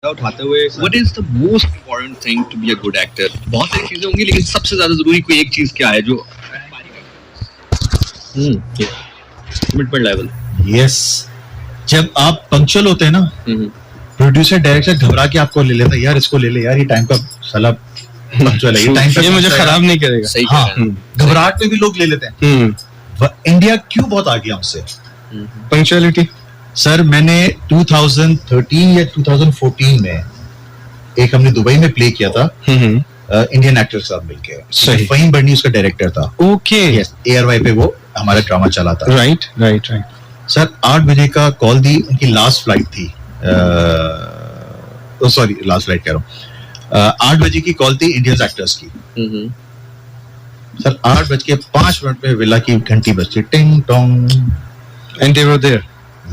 उठाते हुए what is the most important thing to be a good actor? बहुत सारी चीजें होंगी लेकिन सबसे ज्यादा जरूरी कोई एक चीज क्या है जो कमिटमेंट लेवल? यस, जब आप पंक्चुअल होते हैं ना, प्रोड्यूसर डायरेक्टर घबरा के आपको ले लेता है, यार इसको ले ले यार, ये टाइम का साला पंक्चुअल है, ये टाइम ये मुझे खराब नहीं करेगा। सही हाँ, घबराहट में भी लोग ले लेते हैं। इंडिया क्यों बहुत आगे हमसे पंक्चुअलिटी। सर मैंने 2013 या 2014 में एक हमने दुबई में प्ले किया था इंडियन एक्टर के साथ मिलके। सही। फहीम बर्नी उसका डायरेक्टर था। ओके। यस, ARY पे वो हमारा ड्रामा चला था। Right right right. सर 8 बजे का कॉल दी, उनकी लास्ट फ्लाइट थी, सॉरी लास्ट फ्लाइट कह रहा हूँ, 8 बजे की कॉल थी इंडियन एक्टर्स की। सर 8:05 में विला की घंटी बजती, टिंग टोंग, and they were there.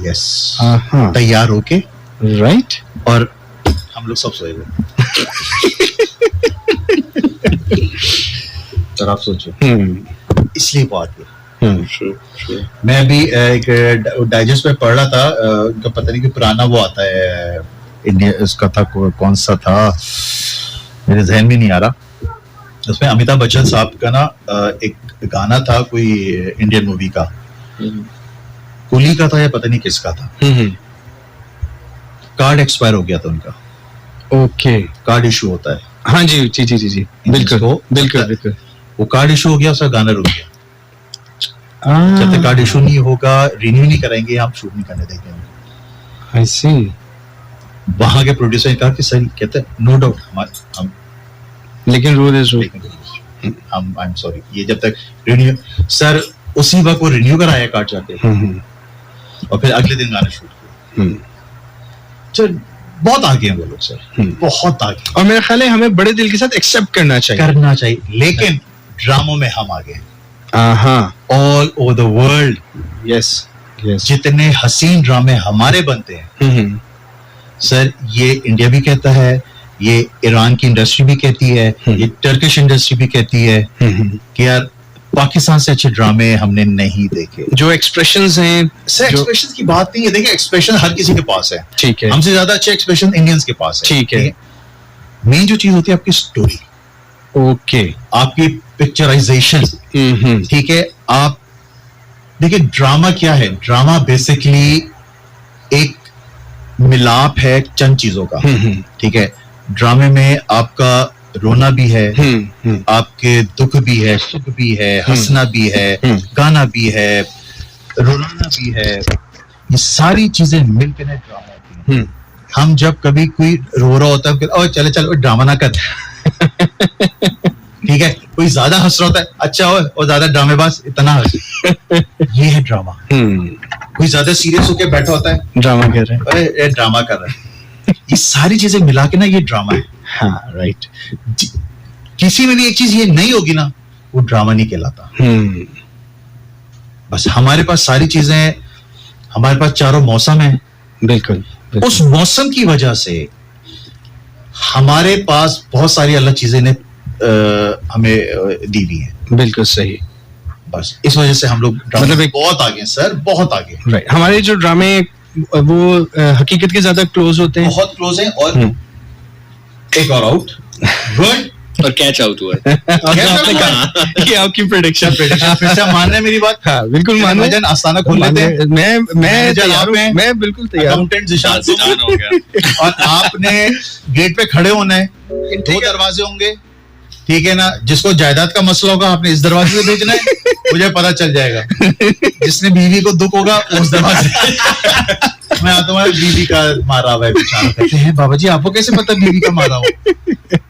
Yes, हाँ तैयार होके, राइट, और हम लोग सब सोए हुए। सर आप सोचिए, इसलिए बात है। मैं अभी एक डाइजेस्ट में पढ़ रहा था, उनका पता नहीं कि पुराना वो आता है इंडिया, इसका था कौन सा था, मेरे जहन में नहीं आ रहा। उसमें अमिताभ बच्चन साहब का ना एक गाना था, कोई इंडियन मूवी का, कुली का था या पता नहीं किसका था। कार्ड एक्सपायर हो गया था उनका। ओके। कार्ड इशू होता है। हाँ जी जी जी जी जी, बिल्कुल बिल्कुल बिल्कुल। वो कार्ड इशू हो गया, उसका गाना रुक गया। जब तक कार्ड इशू नहीं होगा, रिन्यू नहीं कराएंगे, हम शूट नहीं करने देंगे। आई सी। वहां के प्रोड्यूसर ने कहा कि सर, कहते हैं नो डाउट, हम लेकिन रूल इज रूल, हम आई एम सॉरी, ये जब तक रिन्यू, सर उसी वक्त वो रिन्यू कराया कार्ड जाके, और फिर अगले दिन गाना शूट किया। चल बहुत आगे हैं वो लोग सर, बहुत आगे। और मेरा ख्याल है हमें बड़े दिल के साथ एक्सेप्ट करना चाहिए, लेकिन ड्रामों में हम आगे हैं। All over the world. Yes yes. जितने हसीन ड्रामे हमारे बनते हैं सर, ये इंडिया भी कहता है, ये ईरान की इंडस्ट्री भी कहती है, ये टर्किश इंडस्ट्री भी कहती है कि यार पाकिस्तान से अच्छे ड्रामे हमने नहीं देखे। जो एक्सप्रेशंस हैं, सर एक्सप्रेशंस की बात नहीं है, देखिए एक्सप्रेशन हर किसी के पास है, ठीक है, हमसे ज्यादा अच्छे एक्सप्रेशन इंडियंस के पास है, ठीक है। मेन जो चीज होती है आपकी स्टोरी, ओके, आपकी पिक्चराइजेशन, ठीक है। आप देखिए ड्रामा क्या है, ड्रामा बेसिकली एक मिलाप है चंद चीजों का, ठीक है। ड्रामे में आपका रोना भी है, आपके दुख भी है, सुख भी है, हंसना भी है, गाना भी है, रोना भी है, ये सारी चीजें मिलकर ना ड्रामा होती हैं। हम जब कभी कोई रो रहा होता है, ओ चले चलो ड्रामा ना कर, ठीक है, कोई ज्यादा हंस रहा होता है, अच्छा हो और ज्यादा ड्रामेबाज, इतना हंस, ये है ड्रामा। कोई ज्यादा सीरियस होकर बैठा होता है, ड्रामा कर रहे हैं, अरे ड्रामा कर रहा है। ये सारी चीजें मिला के ना ये ड्रामा है। हाँ राइट। किसी में भी एक चीज ये नहीं होगी ना, वो ड्रामा नहीं कहलाता। बस हमारे पास सारी चीजें, हमारे पास चारों मौसम है, बिल्कुल, बिल्कुल। उस मौसम की वजह से हमारे पास बहुत सारी अलग चीजें ने हमें दी हुई है। बिल्कुल सही। बस इस वजह से हम लोग मतलब बहुत आगे हैं सर, बहुत आगे। राइट, हमारे जो ड्रामे वो हकीकत के ज्यादा क्लोज होते हैं, बहुत क्लोज हैं। और एक और आउट, गुड, और कैच आउट हुआ है। आपने कहा कि आपकी प्रेडिक्शन फिर से मानना है मेरी बात? हाँ बिल्कुल मानना है। आस्थाना खोल लेते हैं। मैं तैयार हूं, मैं बिल्कुल तैयार हूं। अकाउंटेंट जिशान हो गया। और आपने गेट पे खड़े होना है, 2 दरवाजे होंगे, ठीक है ना। जिसको जायदाद का मसला होगा आपने इस दरवाजे से भेजना है, मुझे पता चल जाएगा। जिसने बीवी को दुख होगा उस दरवाजे मैं आता हूँ, बीवी का मारा हुआ है बेचारा। कहते हैं बाबा जी आपको कैसे पता बीवी का मारा हो?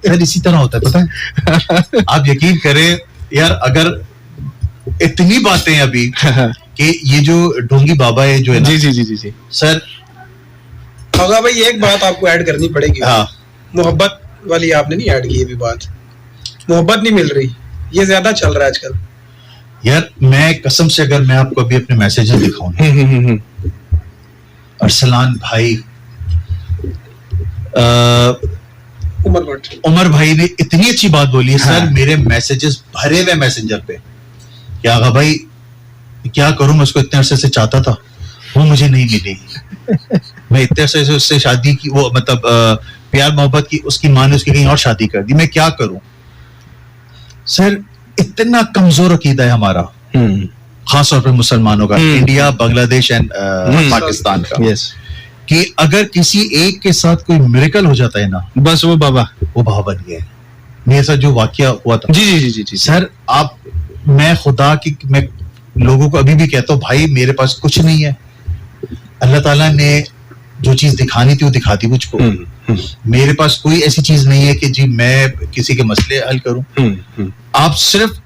सर इसी तरह होता है, पता है। आप यकीन करें यार, अगर इतनी बातें अभी कि ये जो ढोंगी बाबा है जो है ना, जी जी जी जी जी सर होगा भाई, एक बात आपको ऐड करनी पड़ेगी। हाँ, मोहब्बत वाली आपने नहीं ऐड की अभी बात। मोहब्बत नहीं मिल रही, ये ज्यादा चल रहा है आजकल। यार मैं कसम से, अगर मैं आपको अभी अपने मैसेजेस दिखाऊं, अरसलान भाई, उमर भाई ने इतनी अच्छी बात बोली है। हाँ। सर मेरे मैसेजेस भरे हुए मैसेंजर पे, क्या आगा भाई क्या करूं, मैं उसको इतने अरसे से चाहता था, वो मुझे नहीं मिली। मैं इतने अरसे से उससे शादी की, वो मतलब प्यार मोहब्बत की, उसकी माँ ने उसकी कहीं और शादी कर दी, मैं क्या करूं सर? इतना कमजोर अकीदा है हमारा, खास तौर पे मुसलमानों का, इंडिया, बांग्लादेश एंड पाकिस्तान का, यस, कि अगर किसी एक के साथ कोई मिरेकल हो जाता है ना, बस वो बाबा बन गया है। मेरे साथ जो वाकया हुआ था, जी जी जी जी जी सर, आप, मैं खुदा की, मैं लोगों को अभी भी कहता हूँ, भाई मेरे पास कुछ नहीं है, अल्लाह ताला ने जो चीज दिखानी थी वो दिखा दी मुझको। मेरे पास कोई ऐसी चीज नहीं है कि जी मैं किसी के मसले हल करूं। आप सिर्फ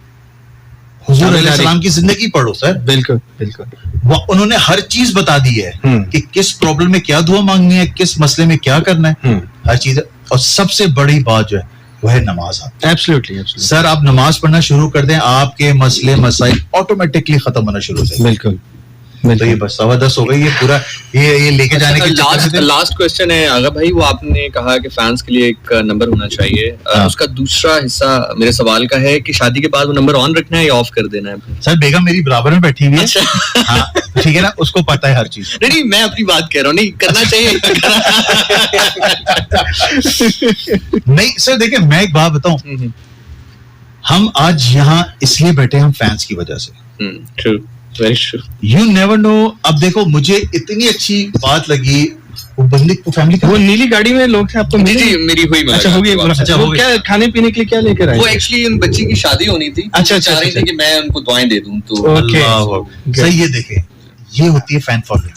हुजूर अलैहिस्सलाम की जिंदगी पढ़ो सर, बिल्कुल बिल्कुल, वो उन्होंने हर चीज बता दी है कि किस प्रॉब्लम में क्या दुआ मांगनी है, किस मसले में क्या करना है, हर चीज। और सबसे बड़ी बात जो है वो है नमाज। एब्सोल्युटली सर, आप नमाज पढ़ना शुरू कर दें, आपके मसले मसाइल ऑटोमेटिकली खत्म होना शुरू हो जाएंगे। बिल्कुल। तो ये बस 10:15 हो गई, ये पूरा ये लेके जाने के लास्ट क्वेश्चन है आगा भाई, वो आपने कहा कि फैंस के लिए एक नंबर होना चाहिए, उसका दूसरा हिस्सा मेरे सवाल का है कि शादी के बाद वो नंबर ऑन रखना है या ऑफ कर देना है? सर, बेगम मेरी बराबर में बैठी हुई है, हाँ, ठीक है ना, उसको पता है हर चीज। नहीं, मैं अपनी बात कह रहा हूँ, नहीं करना चाहिए। नहीं सर, देखिए मैं एक बात बताऊं, हम आज यहाँ इसलिए बैठे, हम फैंस की वजह से। True, very true. You never know. अब देखो, मुझे इतनी अच्छी बात लगी, वो बंदी को फैमिली, वो नीली गाड़ी में लोग थे, आपको जी जी मेरी हुई मुलाकात। अच्छा, हो गई मुलाकात। अच्छा, वो हो गई। क्या खाने पीने के लिए क्या लेकर आए? वो एक्चुअली उन बच्ची की शादी होनी थी, अच्छा, चाह रही अच्छा, थी कि मैं उनको दुआएं दे दूं, तो ओके। सर, ये देखें, ये होती है फैन फॉलोइंग,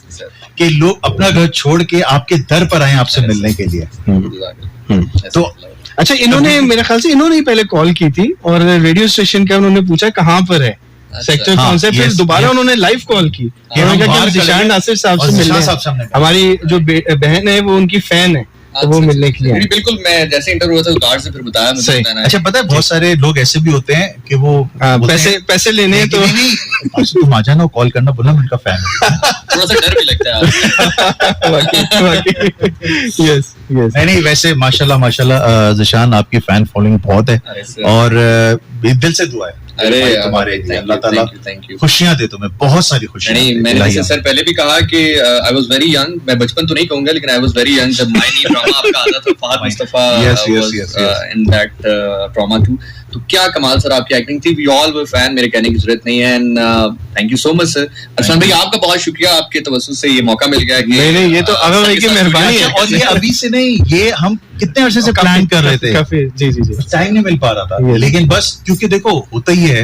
कि लोग अपना घर छोड़ के आपके दर पर आए आपसे मिलने के लिए। तो अच्छा, इन्होंने मेरे ख्याल से इन्होंने ही पहले कॉल की थी और रेडियो स्टेशन का उन्होंने पूछा कहाँ पर है, सेक्टर कौन से, फिर दोबारा उन्होंने लाइव कॉल की, ज़िशान नासिर साहब से मिलने, हमारी जो बहन है वो उनकी फैन है, तो वो मिलने के लिए। बिल्कुल, मैं जैसे इंटरव्यू हुआ था गार्ड से फिर बताया मुझे बताना है। अच्छा, पता है बहुत सारे लोग ऐसे भी होते हैं कि वो पैसे लेने हैं, तो नहीं, तुम आ जाना, कॉल करना, बोला मैं उनका फैन हूं। थोड़ा सा डर भी लगता है। Yes yes. नहीं, वैसे माशाल्लाह ज़िशान, आपकी फैन फॉलोइंग बहुत है, और दिल से दुआ है तुम्हारे लिए, अल्लाह ताला खुशियां दे तुम्हें, बहुत सारी खुशियां। नहीं, मैंने जैसे सर पहले भी कहा कि आई वाज वेरी यंग, मैं बचपन तो नहीं कहूंगा, लेकिन आई वाज वेरी यंग जब माय नी ड्रामा आपका आता था, Fahad Mustafa in that drama too. तो क्या कमाल सर आपकी एक्टिंग थी, वी ऑल वर फैन, मेरे कहने की जरूरत नहीं है। And thank you so much sir. Arsan भाई, आपका बहुत शुक्रिया, आपके तवज्जुह से ये मौका मिल गया कि नहीं, ये तो आगा भाई की मेहरबानी है, और ये अभी से नहीं, ये हम कितने अर्से से प्लान कर रहे थे, काफी जी जी जी, टाइम नहीं मिल पा रहा था, लेकिन बस क्योंकि देखो होता ही है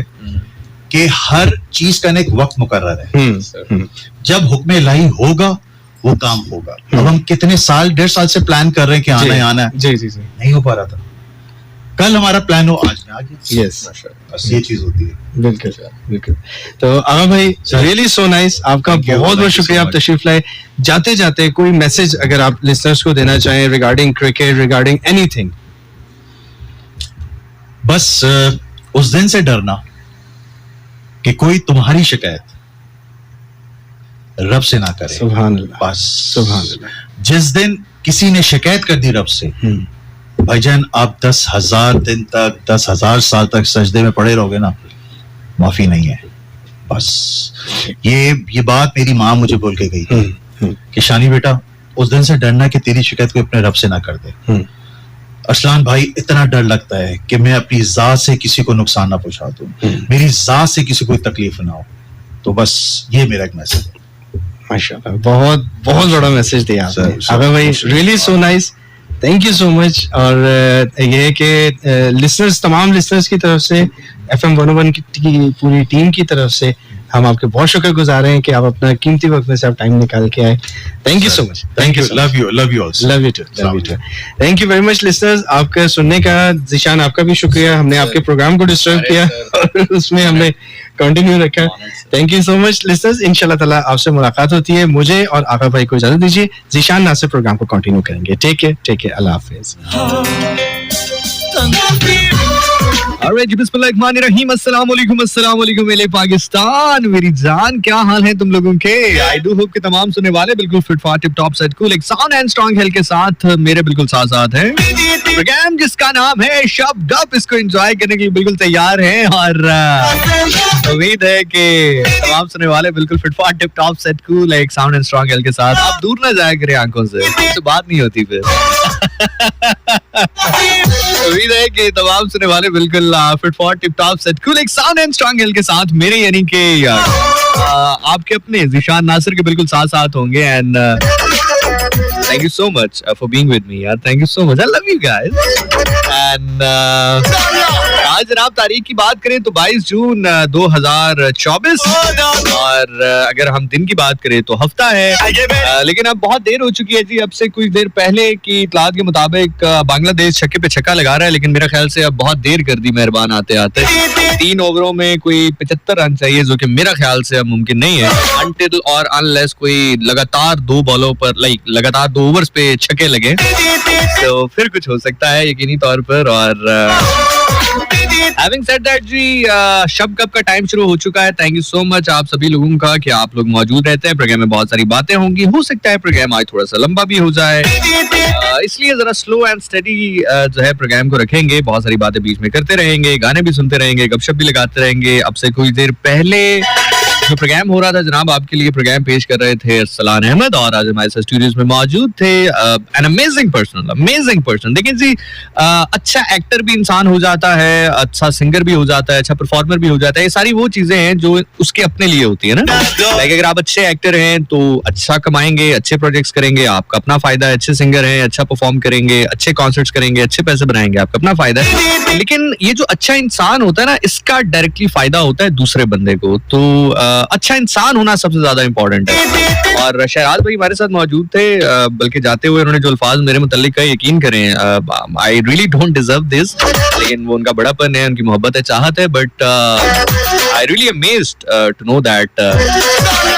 कि हर चीज का एक वक्त मुकर्रर है, जब हुक्म इलाही होगा वो काम होगा। अब हम कितने साल, 1.5 साल से प्लान कर रहे हैं कि आना है, आना है, जी जी जी, नहीं हो पा रहा था, कल हमारा प्लान हो, आज में आ गया। यस, बस ये चीज होती है। बिल्कुल बिल्कुल। तो आगा भाई, रियली सो नाइस, आपका बहुत बहुत शुक्रिया, आप तशरीफ लाए। जाते जाते कोई मैसेज अगर आप लिसनर्स को देना चाहें रिगार्डिंग क्रिकेट, रिगार्डिंग एनीथिंग? बस उस दिन से डरना कि कोई तुम्हारी शिकायत रब से ना करे। सुभान अल्लाह, बस सुभान अल्लाह। जिस दिन किसी ने शिकायत कर दी रब से, भाईजान आप 10,000 दिन तक, 10,000 साल तक सजदे में पड़े रहोगे ना, माफी नहीं है। बस ये बात मेरी माँ मुझे बोल के गई कि शानी बेटा, उस दिन से डरना कि तेरी शिकायत को अपने रब से ना कर दे। अरसलान भाई, इतना डर लगता है कि मैं अपनी जात से किसी को नुकसान ना पहुंचा दूं, मेरी जात से किसी को तकलीफ ना हो। तो बस ये मेरा एक मैसेज है। माशाल्लाह, बहुत बहुत बड़ा मैसेज दिया आपने आगा भाई, really so nice, thank you so much. और ये है कि लिसनर्स, तमाम लिसनर्स की तरफ से, FM 101 की पूरी टीम की तरफ से हम आपके बहुत शुक्रगुजार हैं कि आप अपना कीमती वक्त में से आप टाइम निकाल के आए। Thank you so much, thank you, love you also, love you too, thank you very much listeners. आपका सुनने का, ज़िशान आपका भी शुक्रिया, हमने आपके प्रोग्राम को डिस्टर्ब किया और उसमें हमने कंटिन्यू रखा। Thank you so much listeners, इंशाल्लाह ताला आपसे मुलाकात होती है। मुझे और आगा भाई को इजाजत दीजिए, ज़िशान नासिर प्रोग्राम को कंटिन्यू करेंगे। टेक केयर, अल्लाह हाफिज। Alright, बिस्मिल्लाहिर्रहमानिर्रहीम, अस्सलाम वालेकुम मेरे पाकिस्तान, मेरी जान, क्या हाल है तुम लोगों के? आई डू होप कि तमाम सुनने वाले बिल्कुल फिट फाट टिप टॉप सेट कूल एक साउंड एंड स्ट्रांग हेल्थ के साथ मेरे बिल्कुल साथ साथ हैं। प्रोग्राम जिसका नाम है शब गप, इसको एंजॉय करने के लिए बिल्कुल तैयार हैं और उम्मीद है कि तमाम सुनने वाले बिल्कुल फिट फाट टिप टॉप सेट कूल एक साउंड एंड स्ट्रांग हेल्थ के साथ। आप दूर ना जाया करें आंखों से, इससे बात नहीं होती फिर। उम्मीद है कि तमाम सुनने वाले बिल्कुल fit for tip top set cool एक साउंड एंड स्ट्रांग हेल्थ के साथ मेरे यानी कि आपके अपने ज़ीशान नासिर के बिल्कुल साथ साथ होंगे। And thank you so much for being with me, यार, thank you so much, I love you guys। and आज जनाब तारीख की बात करें तो 22 जून 2024 और अगर हम दिन की बात करें तो हफ्ता है। लेकिन अब बहुत देर हो चुकी है जी। अब से कुछ देर पहले की इत्तलात के मुताबिक बांग्लादेश छक्के पे छक्का लगा रहा है, लेकिन मेरा ख्याल से अब बहुत देर कर दी मेहरबान आते आते। 3 ओवरों में कोई 75 रन चाहिए, जो कि मेरा ख्याल से अब मुमकिन नहीं है अनटिल और अनलेस कोई लगातार 2 बॉलों पर लगातार 2 ओवर्स पे छक्के लगे, तो फिर कुछ हो सकता है यकीनी तौर पर। और Having said that जी, शब कप का टाइम शुरू हो चुका है। थैंक यू सो मच आप सभी लोगों का कि आप लोग मौजूद रहते हैं। प्रोग्राम में बहुत सारी बातें होंगी, हो सकता है प्रोग्राम आज थोड़ा सा लंबा भी हो जाए, इसलिए जरा स्लो एंड स्टडी जो है प्रोग्राम को रखेंगे। बहुत सारी बातें बीच में करते रहेंगे, गाने भी सुनते रहेंगे, गपशप भी लगाते रहेंगे। अब से कुछ देर पहले जो प्रोग्राम हो रहा था जनाब, आपके लिए प्रोग्राम पेश कर रहे थे अरसलान अहमद और आज हमारे स्टूडियोज में मौजूद थे एन अमेजिंग पर्सन। देखिए जी, अच्छा एक्टर भी इंसान हो जाता है, अच्छा सिंगर भी हो जाता है, अच्छा परफॉर्मर भी हो जाता है। ये सारी वो चीजें हैं जो उसके अपने लिए होती है ना। लाइक अगर आप अच्छे एक्टर हैं तो अच्छा कमाएंगे, अच्छे प्रोजेक्ट्स करेंगे, आपका अपना फायदा है। अच्छे सिंगर हैं, अच्छा परफॉर्म करेंगे, अच्छे कॉन्सर्ट्स करेंगे, अच्छे पैसे बनाएंगे, आपका अपना फायदा है। लेकिन ये जो अच्छा इंसान होता है ना, इसका डायरेक्टली फायदा होता है दूसरे बंदे को। तो अच्छा इंसान होना सबसे ज्यादा इंपॉर्टेंट है। और शहराज भाई हमारे साथ मौजूद थे, बल्कि जाते हुए उन्होंने जो अल्फाज मेरे मुताल्लिक कहे, यकीन करें I really don't deserve this, लेकिन वो उनका बड़ापन है, उनकी मोहब्बत है, चाहत है। But I really amazed to know that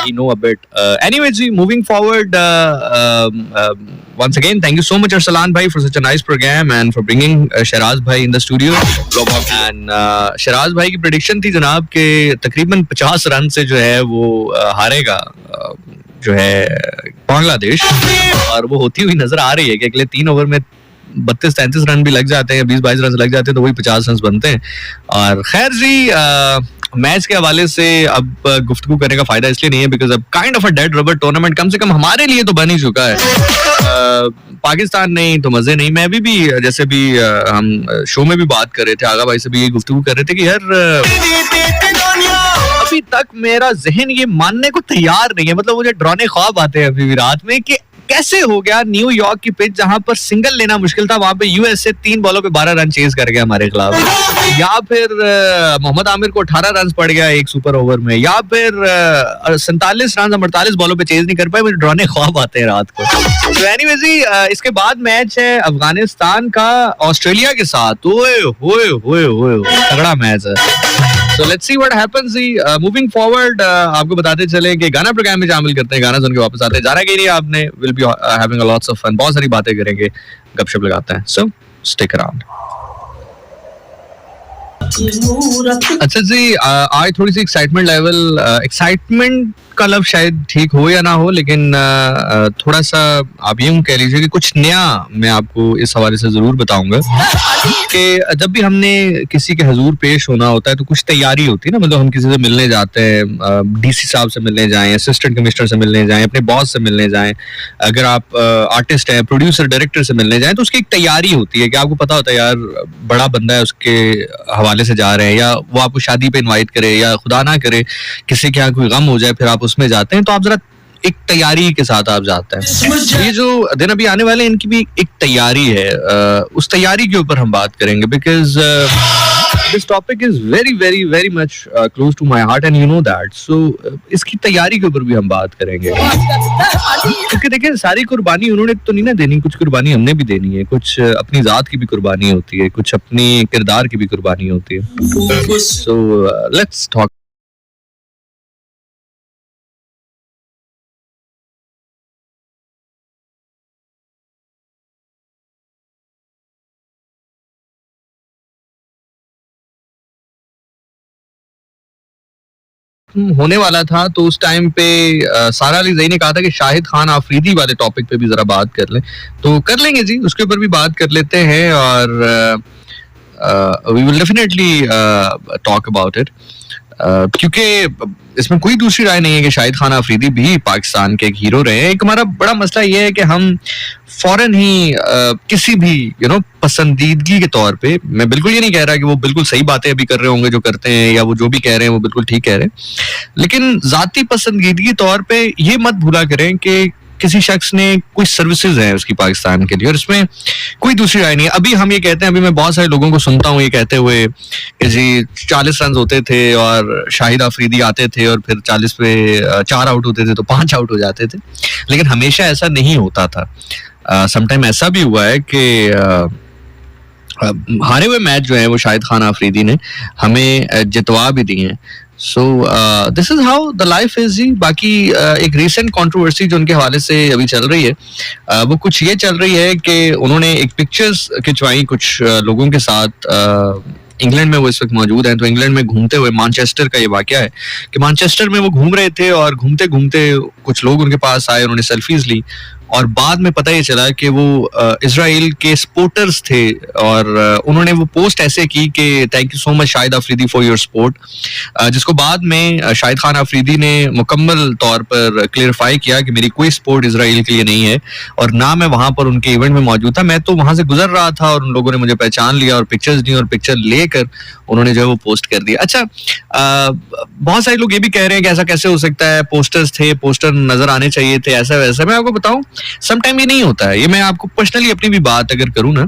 he know a bit. Anyway जी, moving forward, once again thank you so much Arsalan bhai for such a nice program and for bringing Shiraz bhai in the studio. And Shiraz bhai की prediction थी जनाब के तकरीबन 50 run से जो है वो हारेगा जो है बांग्लादेश, और वो होती हुई नजर आ रही है कि अगले 3 ओवर में 32-33 रन भी लग जाते हैं, 20-22 रन लग जाते हैं, तो वही 50 रन बनते हैं। और खैर जी, मैच के हवाले से अब गुफ्तगू करने का फायदा इसलिए नहीं है बिकॉज अब kind of a dead rubber tournament कम से कम हमारे लिए तो बन ही चुका है। पाकिस्तान नहीं तो मजे नहीं। मैं अभी भी जैसे भी हम शो में भी बात कर रहे थे, आगा भाई से भी ये गुफ्तगू कर रहे थे कि यार अभी तक मेरा जहन ये मानने को तैयार नहीं है, मतलब मुझे डराने ख्वाब आते हैं अभी भी रात में कि कैसे हो गया न्यूयॉर्क की पिच जहां पर सिंगल लेना मुश्किल था, वहां पे यूएसए 3 बॉलों पे 12 रन चेज कर गया हमारे खिलाफ, या फिर मोहम्मद आमिर को 18 रन पड़ गया एक सुपर ओवर में, या फिर 47 रन 48 बॉलों पे चेज नहीं कर पाए। मुझे डराने ख्वाब आते हैं रात को। तो एनीवे जी, इसके बाद मैच है अफगानिस्तान का ऑस्ट्रेलिया के साथ। ओए होए होए होए, तगड़ा मैच है। So let's see what happens। Moving forward आपको बताते चले कि गाना प्रोग्राम में शामिल करते हैं, गाना सुन के वापस आते हैं। जाना कहीं नहीं आपने, will be having a lots of fun, बहुत सारी बातें करेंगे, गपशप लगाते हैं। So stick around. अच्छा जी, आज थोड़ी सी एक्साइटमेंट का लफ्ज शायद ठीक हो या ना हो, लेकिन थोड़ा सा आप यूं कह लीजिए कि कुछ नया मैं आपको इस हवाले से जरूर बताऊंगा कि जब भी हमने किसी के हजूर पेश होना होता है तो कुछ तैयारी होती है ना। मतलब हम किसी से मिलने जाते हैं, डीसी साहब से मिलने जाएं, असिस्टेंट कमिश्नर से मिलने जाएं, अपने बॉस से मिलने जाएं, अगर आप आर्टिस्ट हैं, प्रोड्यूसर डायरेक्टर से मिलने जाएं, तो उसकी एक तैयारी होती है कि आपको पता होता है यार बड़ा बंदा है, उसके हवाले से जा रहे हैं, या वो आपको शादी पे इनवाइट करे, या खुदा ना करे किसी के यहाँ कोई गम हो जाए फिर आप उसमें जाते हैं, तो आप जरा एक तैयारी के साथ आप जाते हैं। ये जो दिन अभी आने वाले हैं इनकी भी एक तैयारी है, उस तैयारी के ऊपर हम बात करेंगे because this topic is very very very much close to my heart and you know that. So इसकी तैयारी के ऊपर भी हम बात करेंगे, क्योंकि देखिए सारी कुर्बानी उन्होंने तो नहीं ना देनी, कुछ कुर्बानी हमने भी देनी है, कुछ अपनी जात की भी कुर्बानी होती है, कुछ अपनी किरदार की भी कुर्बानी होती है। सो लेट्स टॉक होने वाला था तो उस टाइम पे सारा अली ज़ई ने कहा था कि शाहिद खान आफरीदी वाले टॉपिक पे भी जरा बात कर लें, तो कर लेंगे जी, उसके ऊपर भी बात कर लेते हैं और we will definitely talk about it, क्योंकि इसमें कोई दूसरी राय नहीं है कि शाहिद खान आफरीदी भी पाकिस्तान के एक हीरो रहे हैं। एक हमारा बड़ा मसला ये है कि हम फौरन ही किसी भी पसंदीदगी के तौर पे, मैं बिल्कुल ये नहीं कह रहा कि वो बिल्कुल सही बातें अभी कर रहे होंगे जो करते हैं, या वो जो भी कह रहे हैं वो बिल्कुल ठीक कह रहे हैं, लेकिन जाती पसंदीदगी तौर पे ये मत भूला करें कि किसी शख्स ने कोई सर्विसेज है उसकी पाकिस्तान के लिए, और इसमें कोई दूसरी राय नहीं है। अभी हम ये कहते हैं, अभी मैं बहुत सारे लोगों को सुनता हूँ ये कहते हुए कि जी 40 रन होते थे और शाहिद आफरीदी आते थे और फिर 40 पे 4 आउट होते थे तो 5 आउट हो जाते थे, लेकिन हमेशा ऐसा नहीं होता था। समटाइम ऐसा भी हुआ है कि हारे हुए मैच जो है वो शाहिद खान आफरीदी ने हमें जितवा भी दिए हैं। So this is how the life is जी। बाकी एक रिसेंट कंट्रोवर्सी जो उनके हवाले से अभी चल रही है वो कुछ ये चल रही है कि उन्होंने एक पिक्चर्स खिंचवाई कुछ लोगों के साथ, इंग्लैंड में वो इस वक्त मौजूद हैं, तो इंग्लैंड में घूमते हुए, मानचेस्टर का ये वाकया है कि मानचेस्टर में वो घूम रहे थे और घूमते घूमते कुछ लोग उनके पास आए, उन्होंने सेल्फीज ली और बाद में पता ये चला कि वो इजराइल के सपोर्टर्स थे और उन्होंने वो पोस्ट ऐसे की कि thank you so much Shahid Afridi for your support, जिसको बाद में शाहिद खान आफरीदी ने मुकम्मल तौर पर क्लियरफाई किया कि मेरी कोई सपोर्ट इजराइल के लिए नहीं है और ना मैं वहां पर उनके इवेंट में मौजूद था, मैं तो वहां से गुजर रहा था और उन लोगों ने मुझे पहचान लिया और पिक्चर्स दी और पिक्चर लेकर उन्होंने जो है वो पोस्ट कर दिया। अच्छा, बहुत सारे लोग ये भी कह रहे हैं कि ऐसा कैसे हो सकता है, पोस्टर्स थे, पोस्टर नजर आने चाहिए थे, ऐसा वैसा। मैं आपको बताऊं, समटाइम ये नहीं होता है। ये मैं आपको पर्सनली अपनी भी बात अगर करूं ना,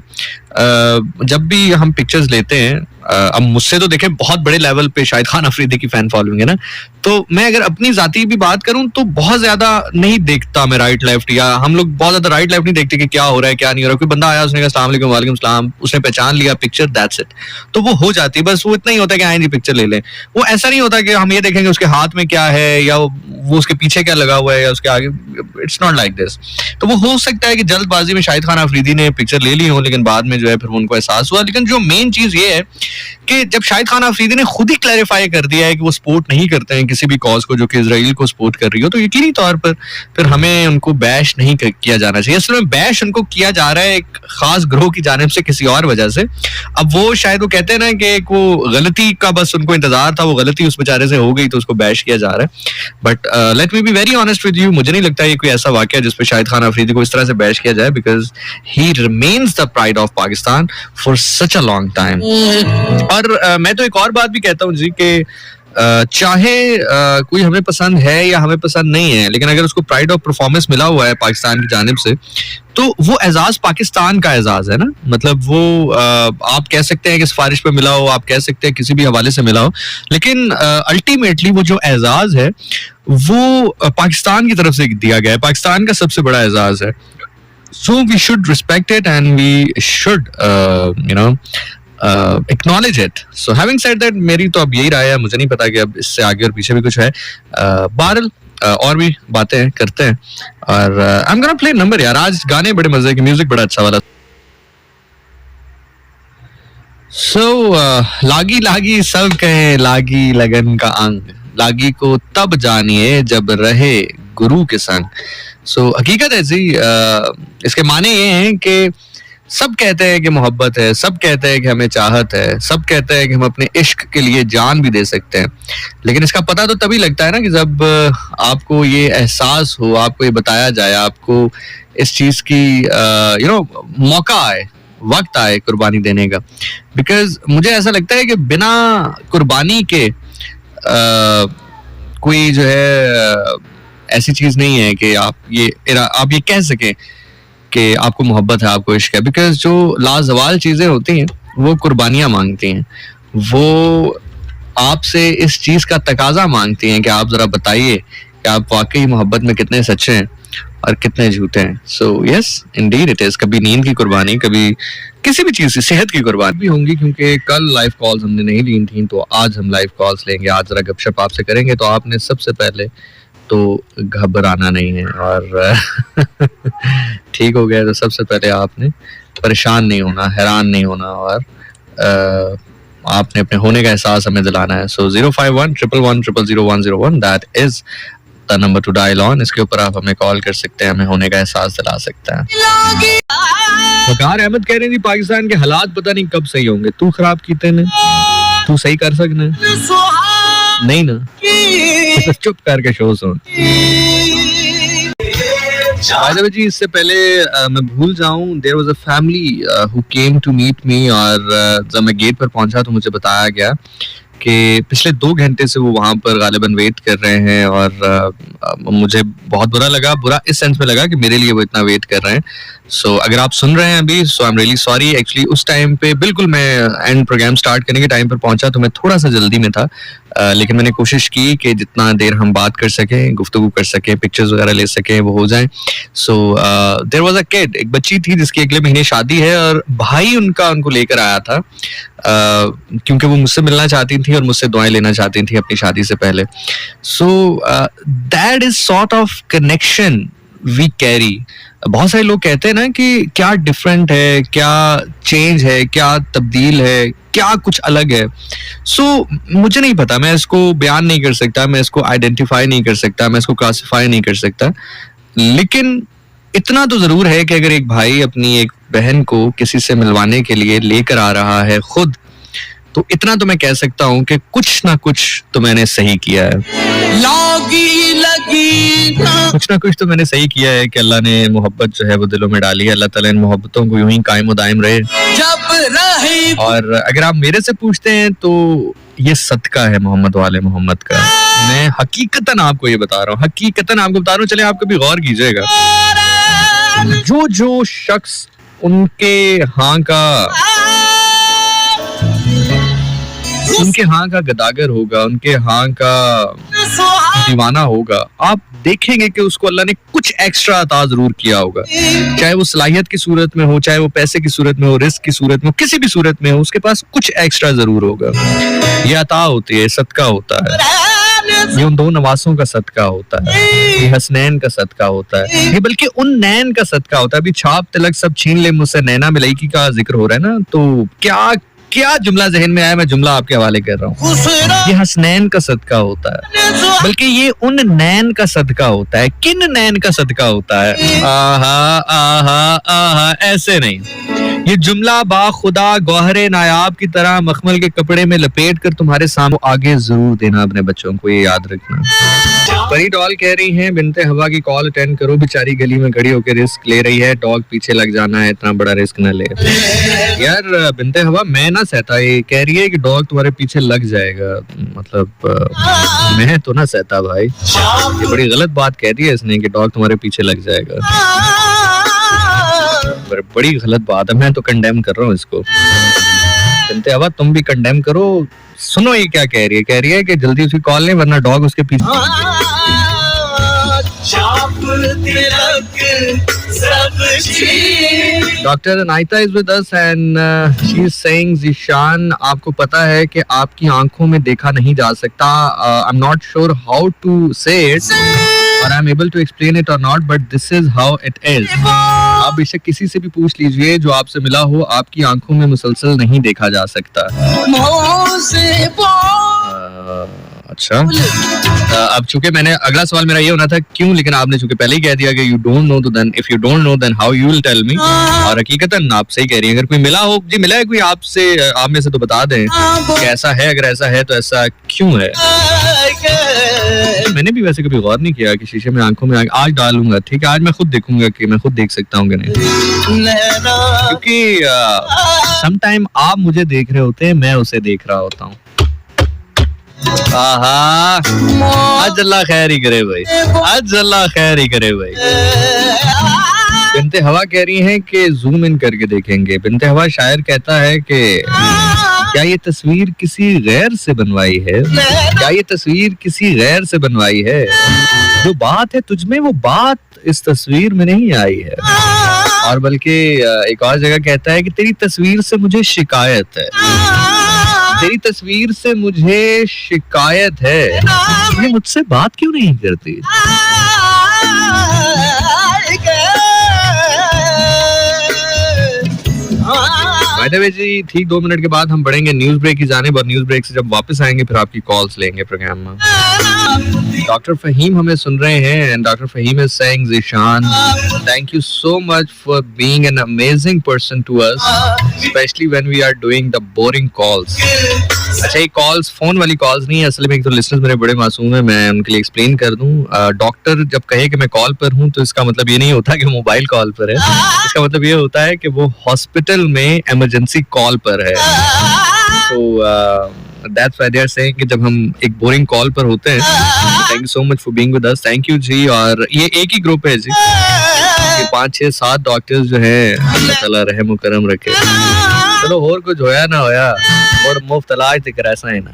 जब भी हम पिक्चर्स लेते हैं, अब मुझसे तो देखें बहुत बड़े लेवल पे शाहिद खान अफरीदी की फैन फॉलोइंग है ना, तो मैं अगर अपनी जाती भी बात करूं तो बहुत ज्यादा नहीं देखता मैं राइट लेफ्ट, या हम लोग बहुत ज्यादा राइट लेफ्ट नहीं देखते कि क्या हो रहा है क्या नहीं हो रहा। कोई बंदा आया, उसने कहा अस्सलाम वालेकुम, वालेकुम सलाम, उसने पहचान लिया पिक्चर, दैट्स इट, तो वो हो जाती है। बस वो इतना ही होता है कि आए जी पिक्चर ले लें। वो ऐसा नहीं होता कि हम ये देखेंगे उसके हाथ में क्या है या वो उसके पीछे क्या लगा हुआ है या उसके आगे, इट्स नॉट लाइक दिस। तो वो हो सकता है कि जल्दबाजी में शाहिद खान अफरीदी ने पिक्चर ले ली हो, लेकिन बाद में जो है फिर उनको एहसास हुआ। लेकिन जो मेन चीज ये है कि जब शाहिद खान अफरीदी ने खुद ही क्लैरिफाई कर दिया है कि वो सपोर्ट नहीं करते हैं किसी भी कॉज को जो कि इजराइल को सपोर्ट कर रही हो, तो यकीनी तौर पर फिर हमें उनको बैश नहीं किया जाना चाहिए। असल में बैश उनको किया जा रहा है एक खास ग्रोह की जानिब से किसी और वजह से। अब वो शायद वो कहते हैं ना कि वो गलती का बस उनको इंतजार था, वो गलती उस बेचारे से हो गई तो उसको बैश किया जा रहा है। But let me be very honest with you, मुझे नहीं लगता ये कोई ऐसा वाकया जिसपे शाहिद खान अफरीदी को इस तरह से बैश किया जाए, because he remains the pride of Pakistan for such a long time. और मैं तो एक और बात भी कहता हूँ जी कि चाहे कोई हमें पसंद है या हमें पसंद नहीं है, लेकिन अगर उसको प्राइड ऑफ परफॉर्मेंस मिला हुआ है पाकिस्तान की जानिब से, तो वो एजाज पाकिस्तान का एजाज है ना। मतलब वो आप कह सकते हैं कि सिफारिश पे मिला हो, आप कह सकते हैं किसी भी हवाले से मिला हो, लेकिन अल्टीमेटली वो जो एजाज है वो पाकिस्तान की तरफ से दिया गया है, पाकिस्तान का सबसे बड़ा एजाज है। So we should respect it and we should acknowledge it. So having said that, मेरी तो अब यही राय है, मुझे नहीं पता कि अब इससे आगे और पीछे भी कुछ है। बहरहाल और भी बातें करते हैं और I'm gonna play number यार, आज गाने बड़े मजे के, म्यूजिक बड़ा अच्छा वाला। So लागी लागी सब कहे लागी लगन का अंग, लागी को तब जानिए जब रहे गुरु के संग। So हकीकत है जी, इसके माने ये हैं कि सब कहते हैं कि मोहब्बत है, सब कहते हैं कि हमें चाहत है, सब कहते हैं कि हम अपने इश्क के लिए जान भी दे सकते हैं, लेकिन इसका पता तो तभी लगता है ना कि जब आपको ये एहसास हो, आपको ये बताया जाए, आपको इस चीज की मौका आए, वक्त आए कुर्बानी देने का। बिकॉज मुझे ऐसा लगता है कि बिना कुर्बानी के कोई जो है ऐसी चीज नहीं है कि आप ये कह सकें कि आपको मोहब्बत है, आपको इश्क है। बिकॉज जो लाजवाल चीजें होती हैं वो कुर्बानियां मांगती हैं, वो आपसे इस चीज का तकाजा मांगती हैं कि आप जरा बताइए कि आप वाकई मोहब्बत में कितने सच्चे हैं और कितने झूठे हैं। So yes Indeed it is. कभी नींद की कुर्बानी, कभी किसी भी चीज की, सेहत की कुर्बानी भी होंगी, क्योंकि कल लाइव कॉल्स हमने नहीं ली थी, तो आज हम लाइव कॉल्स लेंगे, आज जरा गपशप आपसे करेंगे। तो आपने सबसे पहले तो घबराना नहीं है, और ठीक हो गया तो सबसे पहले आपने परेशान नहीं होना, हैरान नहीं होना, और आपने अपने होने का एहसास हमें दिलाना है. So 051-111-000-101 that is the number to dial on. इसके ऊपर आप हमें कॉल कर सकते हैं, हमें होने का एहसास दिला सकते हैं. वकार अहमद कह रही थी पाकिस्तान के हालात पता नहीं कब सही होंगे. तू खराब कीते ने, तू सही कर सकना नहीं ना. चुप करके शो सुन. जी इससे पहले मैं भूल जाऊं, there was a family who came to meet me, और जब मैं गेट पर पहुंचा तो मुझे बताया गया कि पिछले 2 घंटे से वो वहां पर गालिबन वेट कर रहे हैं. और मुझे बहुत बुरा लगा. बुरा इस सेंस में लगा कि मेरे लिए वो इतना वेट कर रहे हैं. सो अगर आप सुन रहे हैं अभी, so I am really sorry. Actually उस टाइम पे बिल्कुल मैं एंड प्रोग्राम स्टार्ट करने के टाइम पर पहुंचा तो मैं थोड़ा सा जल्दी में था, लेकिन मैंने कोशिश की कि जितना देर हम बात कर सकें, गुफ्तगू कर सकें, पिक्चर्स वगैरह ले सकें, वो हो जाए. So there was a kid, एक बच्ची थी जिसकी अगले महीने शादी है, और भाई उनको लेकर आया था क्योंकि वो मुझसे मिलना चाहती थी और मुझसे दुआएं लेना चाहती थी अपनी शादी से पहले. So that is sort of connection we carry. बहुत सारे लोग कहते हैं ना कि क्या डिफरेंट है, क्या चेंज है, क्या तब्दील है, क्या कुछ अलग है. सो मुझे नहीं पता, मैं इसको बयान नहीं कर सकता, मैं इसको आइडेंटिफाई नहीं कर सकता, मैं इसको क्लासिफाई नहीं कर सकता. लेकिन इतना तो जरूर है कि अगर एक भाई अपनी एक बहन को किसी से मिलवाने के लिए लेकर आ रहा है खुद, तो इतना तो मैं कह सकता हूँ कि कुछ ना कुछ तो मैंने सही किया है. कुछ ना कुछ तो मैंने सही किया है कि अल्लाह ने मोहब्बत जो है वो दिलों में डाली है. अल्लाह ताला इन मोहब्बतों को यूं ही कायम दायम रहे. और अगर आप मेरे से पूछते हैं तो ये सदका है मोहम्मद वाले मोहम्मद का. मैं हकीकतन आपको ये बता रहा हूँ, हकीकतन आपको बता रहा हूँ. चले आप कभी गौर कीजिएगा, जो शख्स उनके हाँ का गदागर होगा, उनके हाँ का दीवाना होगा, आप देखेंगे कि उसको अल्लाह ने कुछ एक्स्ट्रा अता जरूर किया होगा. चाहे वो सलाहियत की सूरत में हो, चाहे वो पैसे की सूरत में हो, रिस्क की सूरत में हो, किसी भी सूरत में हो, उसके पास कुछ एक्स्ट्रा जरूर होगा. ये अता होती है, सदका होता है. ये उन 2 नवासों का सदका होता है, ये हसनैन का सदका होता है, ये बल्कि उन नैन का सदका होता है. अभी छाप तिलक सब छीन ले मुझसे, नैना मिलाइकी का जिक्र हो रहा है ना, तो क्या क्या जुमला जहन में आया, मैं जुमला आपके हवाले कर रहा हूँ. ये हसनैन का सदका होता है, बल्कि ये उन नैन का सदका होता है. किन नैन का सदका होता है? आहा आहा आहा, ऐसे नहीं. ये जुमला बाखुदा गौहरे नायाब की तरह मखमल के कपड़े में लपेट कर तुम्हारे सामने आगे जरूर देना अपने बच्चों को, ये याद रखना. परी डॉल कह रही हैं बिनते हवा की कॉल अटेंड करो, बेचारी गली में खड़ी होकर रिस्क ले रही है, डॉग पीछे लग जाना है, इतना बड़ा रिस्क न ले. यार बिनते हवा, मैं ना सहता. ये कह रही है कि डॉग तुम्हारे पीछे लग जाएगा, मतलब मैं तो ना सहता भाई. ये बड़ी गलत बात कह दी है इसने कि डॉग तुम्हारे पीछे लग जाएगा. बड़ी गलत बात है, मैं तो कंडेम कर रहा हूँ इसको. बिनते हवा तुम भी कंडेम करो. सुनो ये क्या कह रही है, कह रही है कि जल्दी उसकी कॉल नहीं वरना डॉग उसके पीछे. Doctor Anaita is with us and she is saying Zeeshan, आपको पता है कि आपकी आंखों में देखा नहीं जा सकता. I am not sure how to say it और I am able to explain it और not, but this is how it is. आप बेशक किसी से भी पूछ लीजिए जो आपसे मिला हो, आपकी आंखों में मुसलसल नहीं देखा जा सकता. अच्छा, अब चूंकि मैंने अगला सवाल मेरा ये होना था क्यों, लेकिन आपने चूंकि पहले ही कह दिया कि यू डोंट नो, तो then if you don't know then how you will tell me. और हकीकतन आप सही कह रही हैं. अगर कोई मिला हो, जी मिला है कोई आपसे, आप में से तो बता दें कि ऐसा है. अगर ऐसा है तो ऐसा क्यों है? मैंने भी वैसे कभी गौर नहीं किया कि शीशे में आंखों में आज डालूंगा. ठीक है, आज मैं खुद देखूंगा कि मैं खुद देख सकता हूँ कि नहीं, क्योंकि सम टाइम आप मुझे देख रहे होते हैं, मैं उसे देख रहा होता हूँ. आज अल्लाह खैर ही करे भाई, आज अल्लाह खैर ही करे भाई. बिनते हवा कह रही हैं कि जूम इन करके देखेंगे. बिनते हवा शायर कहता है कि क्या ये तस्वीर किसी गैर से बनवाई है, क्या ये तस्वीर किसी गैर से बनवाई है, जो बात है तुझमें वो बात इस तस्वीर में नहीं आई है. और बल्कि एक और जगह कहता है कि तेरी तस्वीर से मुझे शिकायत है, तेरी तस्वीर से मुझे शिकायत है, ये मुझसे बात क्यों नहीं करती. बाय द वे जी, ठीक 2 मिनट के बाद हम बढ़ेंगे न्यूज ब्रेक की जानिब, और न्यूज ब्रेक से जब वापस आएंगे फिर आपकी कॉल्स लेंगे प्रोग्राम में। डॉक्टर फहीम हमें सुन रहे हैं, and doctor Fahim is saying, Zeeshan, thank you so much for being an amazing person to us, specially when we are doing the boring calls. अच्छा, ये कॉल्स फोन वाली कॉल्स नहीं है, असल में एक तो लिसनर्स मेरे बड़े मासूम है, मैं उनके लिए एक्सप्लेन कर दूं। डॉक्टर जब कहे कि मैं कॉल पर हूं तो इसका मतलब ये नहीं होता कि मोबाइल कॉल पर है, इसका मतलब ये होता है कि वो हॉस्पिटल में इमरजेंसी कॉल पर है। तो that's why they are saying कि जब हम एक बोरिंग कॉल पर होते हैं, thank you so much for being with us, thank you जी। और ये एक ही ग्रुप है जी, 5 6 7 डॉक्टर्स जो है, अल्लाह ताला रहम करम रखे। चलो और कुछ होया ना होया, बड़ मुफ्त इलाज ते करासा है ना।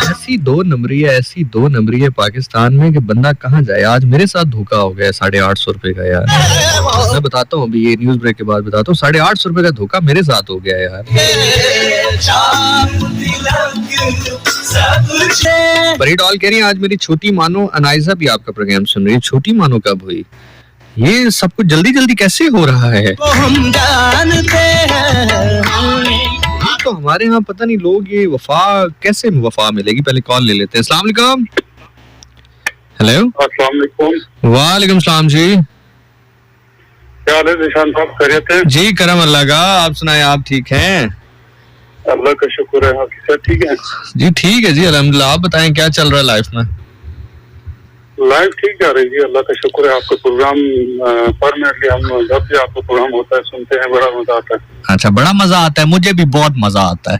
ऐसी 2 नंबरी है पाकिस्तान में कि बंदा कहाँ जाए। आज मेरे साथ धोखा हो गया 850 रुपए का यार, मैं बताता हूँ अभी, ये न्यूज ब्रेक के बाद बताता हूँ। 850 रुपए का धोखा मेरे साथ हो गया यार। बड़ी डॉल कह रही है, आज मेरी छोटी मानो अनाइजा भी आपका प्रोग्राम सुन रही है। छोटी मानो कब हुई? ये सब कुछ जल्दी जल्दी कैसे हो रहा है? हम जानते हैं, तो हमारे यहाँ पता नहीं लोग ये वफा कैसे वफा मिलेगी। पहले कॉल ले लेते हैं। अस्सलाम वालेकुम। हेलो, अस्सलाम वालेकुम। वालेकुम सलाम जी, क्या हाल है ज़ीशान साहब, खैरियत है? जी करम अल्लाह का, आप सुनाए, आप ठीक हैं? अल्लाह का शुक्र है, आपकी सब ठीक है? जी ठीक है जी, अल्हम्दुलिल्लाह। आप बताएं क्या चल रहा है लाइफ में? लाइफ ठीक जा रही है, अल्लाह का शुक्र है। आपका प्रोग्राम परमानेंटली हम जब भी आपका प्रोग्राम होता है सुनते हैं, बड़ा मजा आता है। अच्छा, बड़ा मजा आता है, मुझे भी बहुत मजा आता है।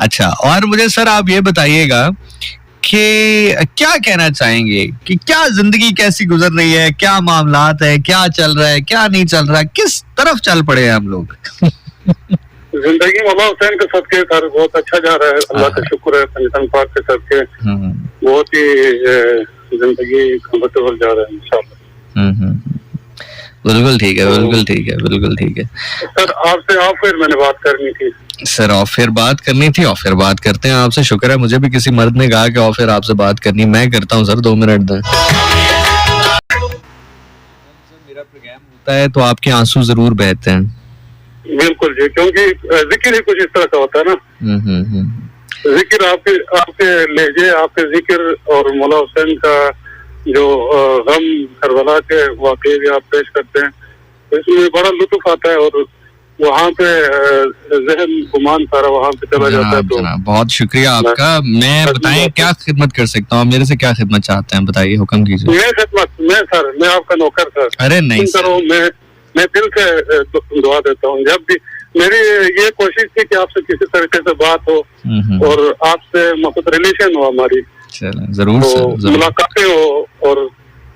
अच्छा, और मुझे सर आप ये बताइएगा कि क्या कहना चाहेंगे कि क्या जिंदगी कैसी गुजर रही है, क्या मामलात है, क्या चल रहा है, क्या नहीं चल रहा है, किस तरफ चल पड़े हैं हम लोग? जिंदगी मौला हुसैन के सदके सर बहुत अच्छा जा रहा है, अल्लाह का शुक्र है। पंजतन पाक के सदके बहुत ही जिंदगी कंफर्टेबल जा रहा है इंशाल्लाह। बिल्कुल ठीक है, बिल्कुल ठीक है, बिल्कुल ठीक है। सर आपसे आप फिर मैंने बात करनी थी सर, ऑफ एयर बात करनी थी, ऑफ एयर बात करते हैं आपसे। शुक्र है मुझे भी किसी मर्द ने कहा कि ऑफ एयर आपसे बात करनी, मैं करता हूँ सर, 2 मिनट दें। मेरा प्रोग्राम होता है तो आपके आंसू जरूर बहते हैं। बिल्कुल जी, क्योंकि जिक्र ही कुछ इस तरह का होता है ना। जिक्र आपके लहजे, आपके जिक्र और मौला हुसैन का जो गम करबला के वाकये भी आप पेश करते हैं, तो इसमें बड़ा लुत्फ आता है और वहाँ पे जहन गुमान सारा वहाँ पे चला जाता है। तो बहुत शुक्रिया आपका। मैं बताएं क्या खिदमत कर सकता हूँ, मेरे से क्या खिदमत चाहते हैं, बताइए, हुक्म कीजिए। मैं आपका नौकर सर। अरे नहीं सर, मैं दिल से दुआ देता हूँ। जब भी मेरी ये कोशिश थी कि आपसे किसी तरीके से बात हो और आपसे मतलब रिलेशन हो हमारी, जरूर तो सर, मुलाकातें हो, और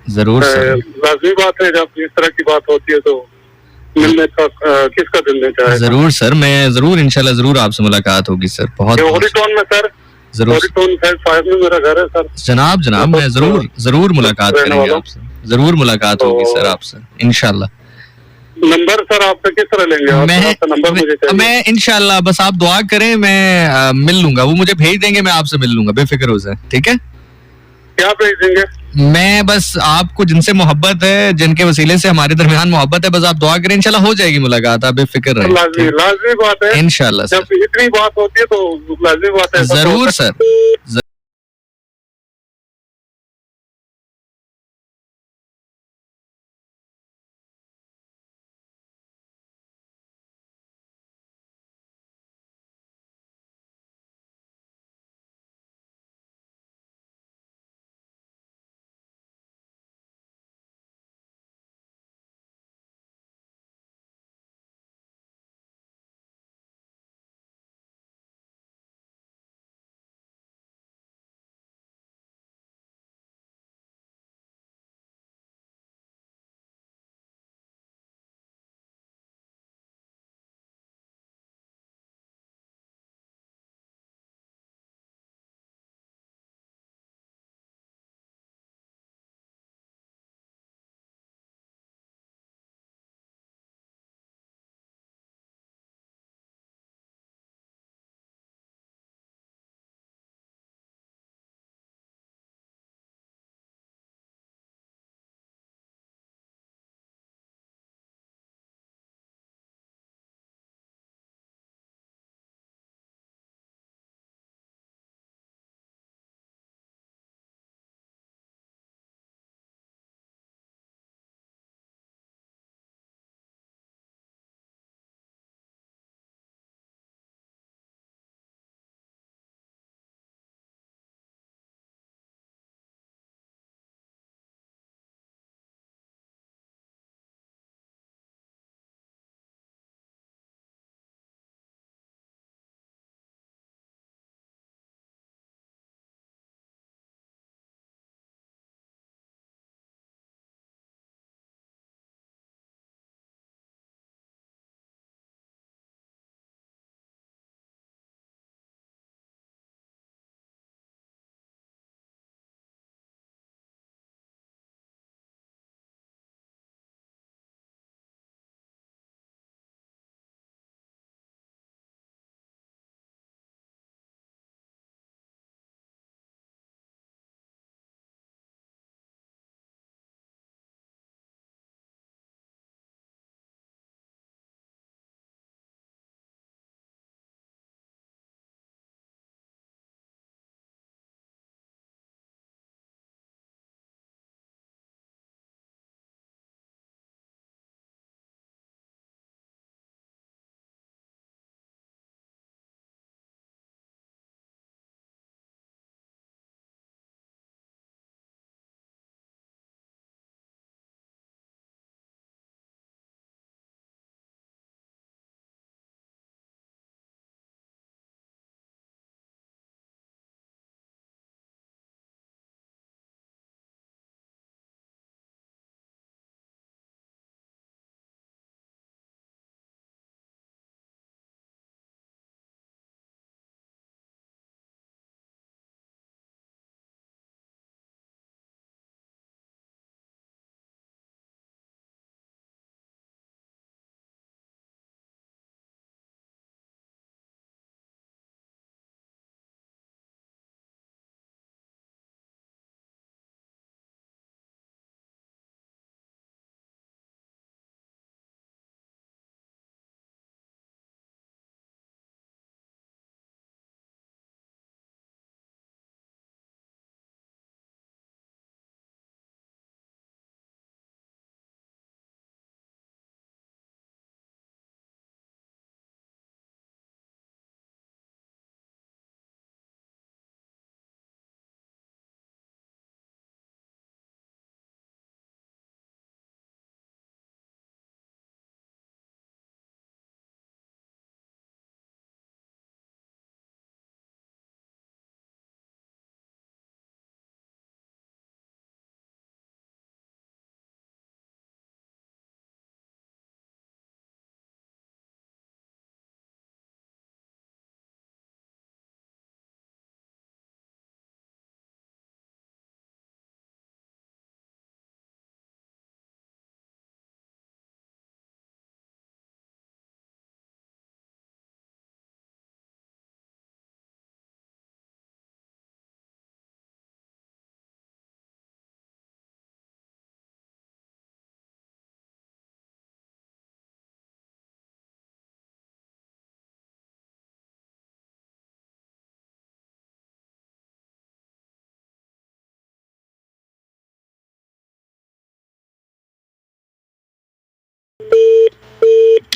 जरूर सर, लाजमी बात है जब इस तरह की बात होती है तो मिलने का किसका दिल नहीं चाहेगा। जरूर सर, मैं जरूर इंशाल्लाह जरूर आपसे मुलाकात होगी सर। बहुत ओरिटोन में सर, जरूर, ओरिटोन साइड में मेरा घर है सर। जनाब मैं जरूर मुलाकात करेंगे आपसे, जरूर मुलाकात होगी सर आपसे इंशाल्लाह। नंबर सर आपका किस तरह लेंगे? आपका नंबर मुझे चाहिए। मैं इंशाल्लाह, बस आप दुआ करें, मैं मिल लूंगा, वो मुझे भेज देंगे, मैं आपसे मिल लूंगा, बेफिक्र हो जाए, ठीक है? क्या भेज देंगे? मैं बस आपको जिनसे मोहब्बत है, जिनके वसीले से हमारे दरमियान मोहब्बत है, बस आप दुआ करें, इंशाल्लाह हो जाएगी मुलाकात, आप बेफिक्र रहें। लाजमी बात है इंशाल्लाह सर, जब इतनी बात होती है तो लाजमी बात है। जरूर सर।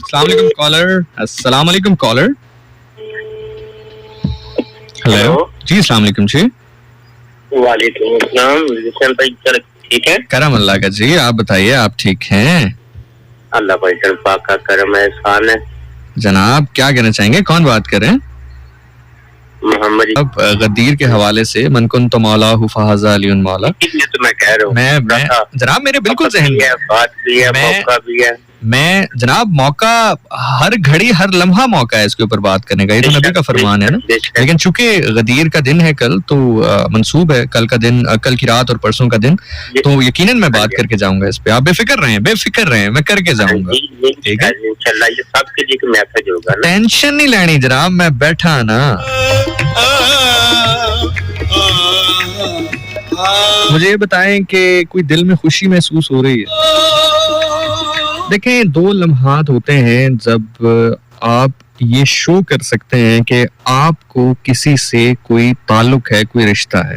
अस्सलाम कॉलर, अस्सलाम वालेकुम कॉलर। हेलो जी, अस्सलाम वालेकुम जी। वालेकुम अस्सलाम विशाल भाई, ठीक है? करम अल्लाह का जी, आप बताइए, आप ठीक हैं? अल्लाह भाई पाक का करम है, एहसान है। जनाब क्या कहना चाहेंगे, कौन बात कर रहे हैं? मोहम्मद अब गदीर के हवाले से मन कुन तो मौला हुफाजा अलीउन मौला, इसलिए तो मैं कह रहा हूँ। मैं जनाब मेरे बिल्कुल जहन में बात भी है, मौका भी है। मैं जनाब मौका हर घड़ी हर लम्हा मौका है इसके ऊपर बात करने का, ये तो नबी का फरमान है ना। लेकिन चूंकि गदीर का दिन है कल, तो मंसूब है कल का दिन, कल की रात और परसों का दिन, तो यकीनन मैं बात करके जाऊंगा इस पे। आप बेफिक्र रहें, मैं करके जाऊंगा, ठीक है? इंशाल्लाह ये सबके लिए एक मैसेज होगा ना। टेंशन नहीं लेनी जनाब, मैं बैठा ना। मुझे ये बताएं कि कोई दिल में खुशी महसूस हो रही है? देखें, 2 लम्हात होते हैं जब आप ये शो कर सकते हैं कि आपको किसी से कोई ताल्लुक है, कोई रिश्ता है।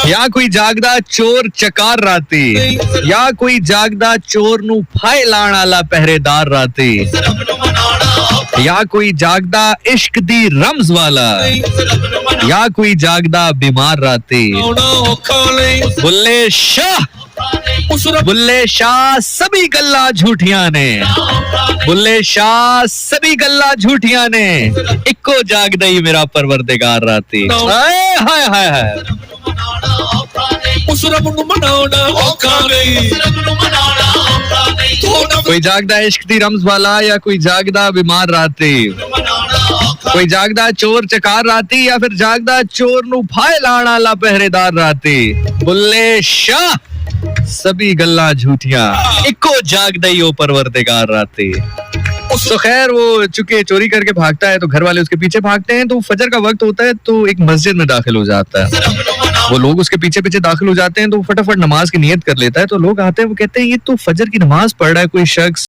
या कोई जागदा चोर चकार राती, या कोई जागदा चोर नू फाए लाण वाला पहरेदार राती, या कोई जागदा इश्क दी रमज वाला, या कोई जागदा बीमार राती। बुल्ले शाह सभी गल्ला झूठियां ने, बुल्ले शाह सभी गल्ला झूठियां ने, इक्को जागदा ही मेरा परवरदिगार राती। हाय हाय हाय हाय। कोई जागदा इश्क दी रमज वाला, या कोई जागदा बीमार राती, कोई जागदा चोर चकार राती, या फिर जागदा चोर नू फाए लाण वाला पहरेदार राती। बुल्ले शाह सभी गल्ला झूठियां, इक्को जागदा ही ओ परवरदिगार राती। तो खैर वो चूंकि चोरी करके भागता है तो घर वाले उसके पीछे भागते हैं, तो फजर का वक्त होता है तो एक मस्जिद में दाखिल हो जाता है। वो लोग उसके पीछे पीछे दाखिल हो जाते हैं तो फटाफट नमाज की नियत कर लेता है। तो लोग आते हैं, वो कहते हैं ये तो फजर की नमाज पढ़ रहा है कोई शख्स,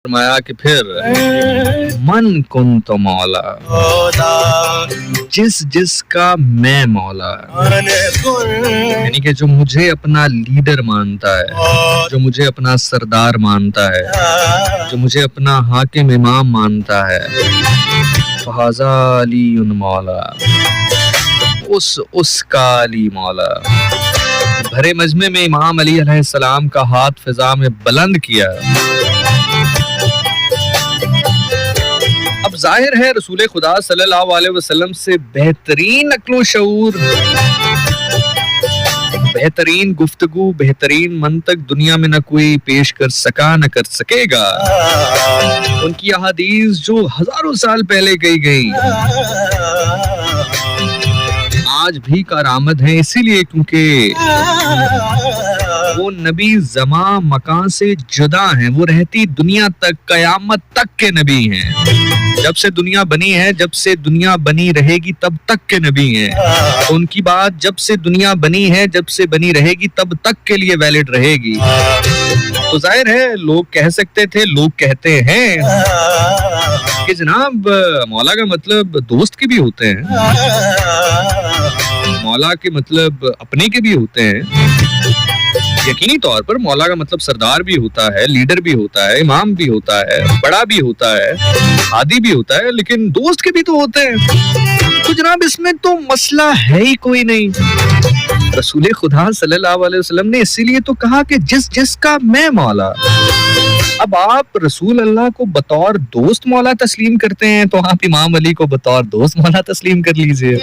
फरमाया कि फिर मन कुन तो मौला, जिस जिसका मैं मौला, यानी कि जो मुझे अपना लीडर मानता है, जो मुझे अपना सरदार मानता है, जो मुझे अपना हाकिम इमाम मानता है, फहाजा अली उन मौला, उसका अली मौला। भरे मजमे में इमाम अली अलैहिस्सलाम का हाथ फिजा में बुलंद किया। अब जाहिर है रसूल खुदा सल्लल्लाहु अलैहि वसल्लम से बेहतरीन अक्लो शऊर, बेहतरीन गुफ्तगू, बेहतरीन मंतक दुनिया में न कोई पेश कर सका, न कर सकेगा। उनकी अहादीस जो हजारों साल पहले कही गई आज भी करामत है, इसीलिए क्योंकि वो नबी ज़मा मकान से जुदा हैं, वो रहती दुनिया तक, कयामत तक के नबी हैं। जब से दुनिया बनी है, जब से दुनिया बनी रहेगी तब तक के नबी हैं। तो उनकी बात जब से दुनिया बनी है, जब से बनी रहेगी तब तक के लिए वैलिड रहेगी। तो जाहिर है लोग कह सकते थे, लोग कहते हैं कि जनाब मौला का मतलब दोस्त के भी होते हैं, मौला के मतलब अपने के भी होते हैं। यकीनी तौर पर मौला का मतलब सरदार भी होता है, लीडर भी होता है, इमाम भी होता है, बड़ा भी होता है, आदि भी होता है, लेकिन दोस्त के भी तो होते हैं। तो जनाब इसमें तो मसला है ही कोई नहीं। रसूल खुदा सल्लल्लाहु अलैहि वसल्लम ने इसीलिए तो कहा कि जिस जिसका मैं मौला। अब आप रसूल अल्लाह को बतौर दोस्त मौला तस्लीम करते हैं तो आप इमाम अली को बतौर दोस्त मौला तस्लीम कर लीजिए।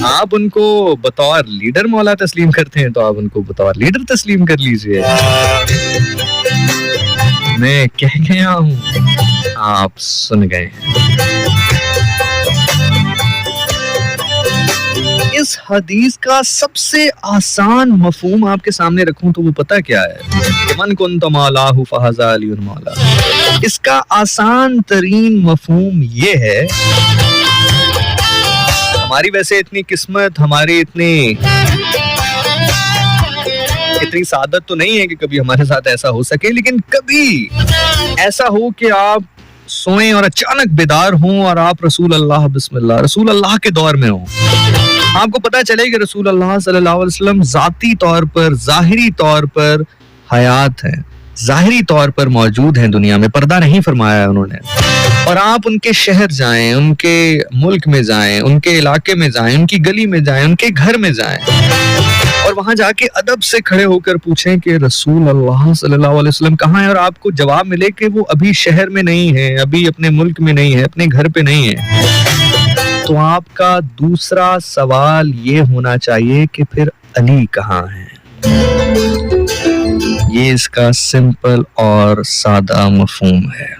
आप उनको बतौर लीडर मौला तस्लीम करते हैं तो आप उनको बतौर लीडर तस्लीम कर लीजिए। मैं कह गया हूं, आप सुन गए हैं। इस हदीस का सबसे आसान मफहूम आपके सामने रखूं तो वो पता क्या है? मन कुन्त मौलाहु फहज़ा अली मौला। इसका आसान तरीन मफहूम ये है, हमारी वैसे इतनी किस्मत, हमारी इतनी सादत तो नहीं है कि कभी हमारे साथ ऐसा हो सके, लेकिन कभी ऐसा हो कि आप सोएं और अचानक बेदार हों और आप रसूल अल्लाह बिस्मिल्लाह रसूल अल्लाह के दौर में हों। आपको पता चले कि रसूल अल्लाह सल्लल्लाहु अलैहि वसल्लम जाती तौर पर, जाहिरी तौर पर हयात हैं, जाहिरी तौर पर मौजूद हैं दुनिया में, पर्दा नहीं फरमाया उन्होंने, और आप उनके शहर जाएं, उनके मुल्क में जाएं, उनके इलाके में जाएं, उनकी गली में जाएं, उनके घर में जाएं और वहां जाके अदब से खड़े होकर पूछें कि रसूल अल्लाह सल्लल्लाहु अलैहि वसल्लम कहाँ है, और आपको जवाब मिले कि वो अभी शहर में नहीं है, अभी अपने मुल्क में नहीं है, अपने घर पे नहीं है, तो आपका दूसरा सवाल ये होना चाहिए कि फिर अली कहाँ है। ये इसका सिंपल और सादा मफहूम है।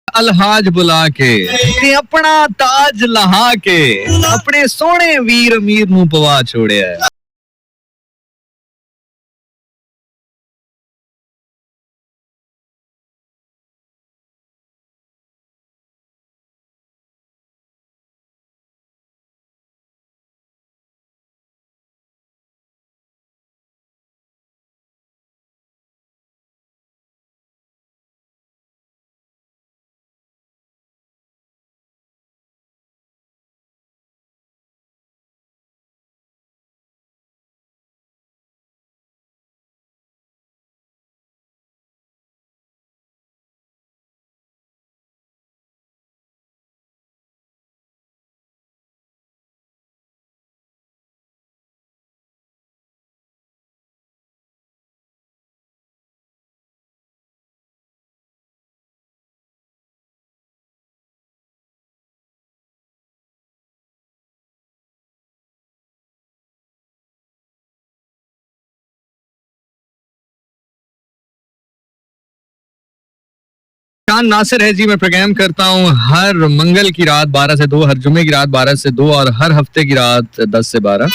अलहाज बुला के ते अपना ताज लहा के अपने सोने वीर अमीर नूं पवा छोड़िया। ज़िशान नासिर है जी। मैं प्रोग्राम करता हूँ हर मंगल की रात 12 से 2, हर जुमे की रात 12 से 2 और हर हफ्ते की रात 10 से 12।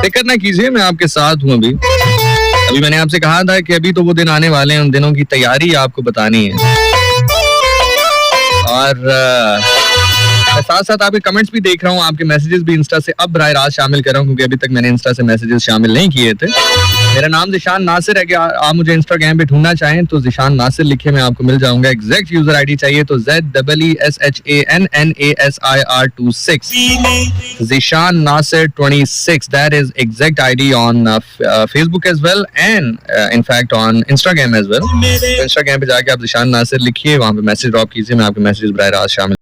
फिक्र ना कीजिए, मैं आपके साथ हूँ। अभी मैंने आपसे कहा था कि अभी तो वो दिन आने वाले हैं, उन दिनों की तैयारी आपको बतानी है। और साथ साथ आपके कमेंट्स भी देख रहा हूँ, आपके मैसेजेस भी इंस्टा से अब बराह रास्त शामिल कर रहा हूँ, क्योंकि अभी तक मैंने इंस्टा से मैसेजेस शामिल नहीं किए थे। मेरा नाम ज़िशान नासिर है। कि आप मुझे इंस्टाग्राम पे ढूंढना चाहें तो ज़िशान नासिर लिखे, मैं आपको मिल जाऊंगा। एग्जैक्ट यूजर आईडी चाहिए तो ZEESHANNASIR26 Zeeshan Nasir 26, that is exact ID on Facebook as well and in fact on Instagram as well. Instagram पे जाके आप ज़िशान नासिर लिखिए, वहां पे मैसेज ड्रॉप कीजिए, मैं आपके मैसेज बराह रास्त शामिल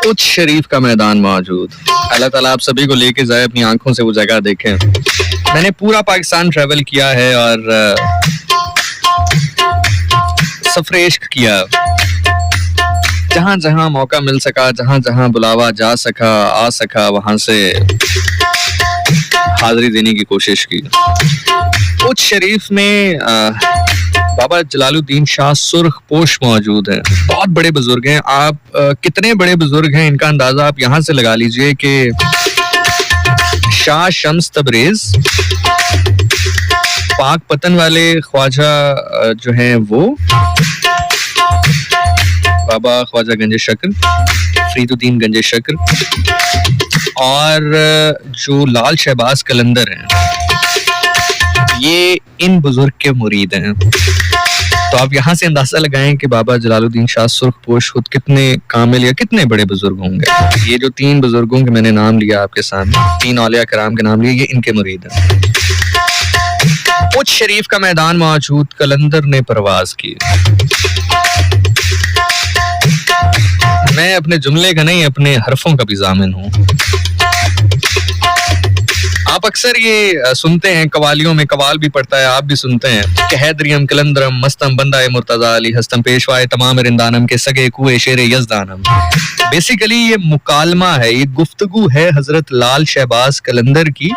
उच्च शरीफ का मैदान मौजूद। अल्लाह ताला आप सभी को लेके जाए, अपनी आंखों से वो जगह देखें। मैंने पूरा पाकिस्तान ट्रैवल किया है और सफर इश्क किया, जहां जहां मौका मिल सका, जहां जहां बुलावा जा सका, आ सका, वहां से हाजिरी देने की कोशिश की। उच्च शरीफ में बाबा जलालुद्दीन शाह सुर्ख पोश मौजूद हैं। बहुत बड़े बुजुर्ग हैं। आप कितने बड़े बुजुर्ग हैं इनका अंदाजा आप यहाँ से लगा लीजिए कि शाह शम्स तबरेज, पाक पतन वाले ख्वाजा जो हैं वो, बाबा ख्वाजा गंज शक्र, फरीदुद्दीन गंज शक्र, और जो लाल शहबाज कलंदर हैं, ये इन बुजुर्ग के मुरीद हैं। तो आप यहाँ से अंदाजा लगाएं कि बाबा जलालुद्दीन शाह सुर्ख पोश खुद कितने कामिल या कितने बड़े बुजुर्ग होंगे। ये जो 3 बुजुर्गों के मैंने नाम लिया आपके सामने, 3 औलिया कराम के नाम लिए, ये इनके मुरीद हैं। उच्च शरीफ का मैदान मौजूद, कलंदर ने परवाज की। मैं अपने जुमले का नहीं, अपने हरफों का भी जामिन हूँ। आप अक्सर ये सुनते हैं, कवालियों में कवाल भी पढ़ता है, आप भी सुनते हैं कि हैदरियम कलंदरम मस्तम बंदाए मुर्तजा अली हस्तम पेशवाए तमाम रिंदानम के सगे कुए शेर यज़दानम। बेसिकली ये मुकालमा है, ये गुफ्तगू है हजरत लाल शहबाज कलंदर की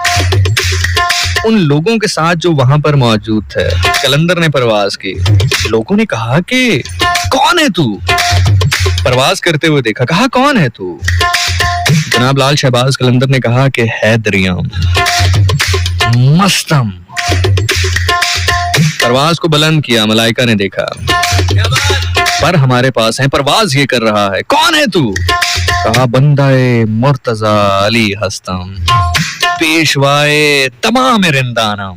उन लोगों के साथ जो वहां पर मौजूद थे। कलंदर ने परवाज की। लोगों ने कहा कि कौन है तू? परवाज करते हुए देखा, कहा कौन है तू? जनाब लाल शहबाज कलंदर ने कहा कि हैदरियम मस्तम। परवाज को बुलंद किया, मलाइका ने देखा, पर हमारे पास है, परवाज ये कर रहा है, कौन है तू? कहा बंदाए मुर्तजा अली हस्तम पेशवाए तमाम रिंदानम।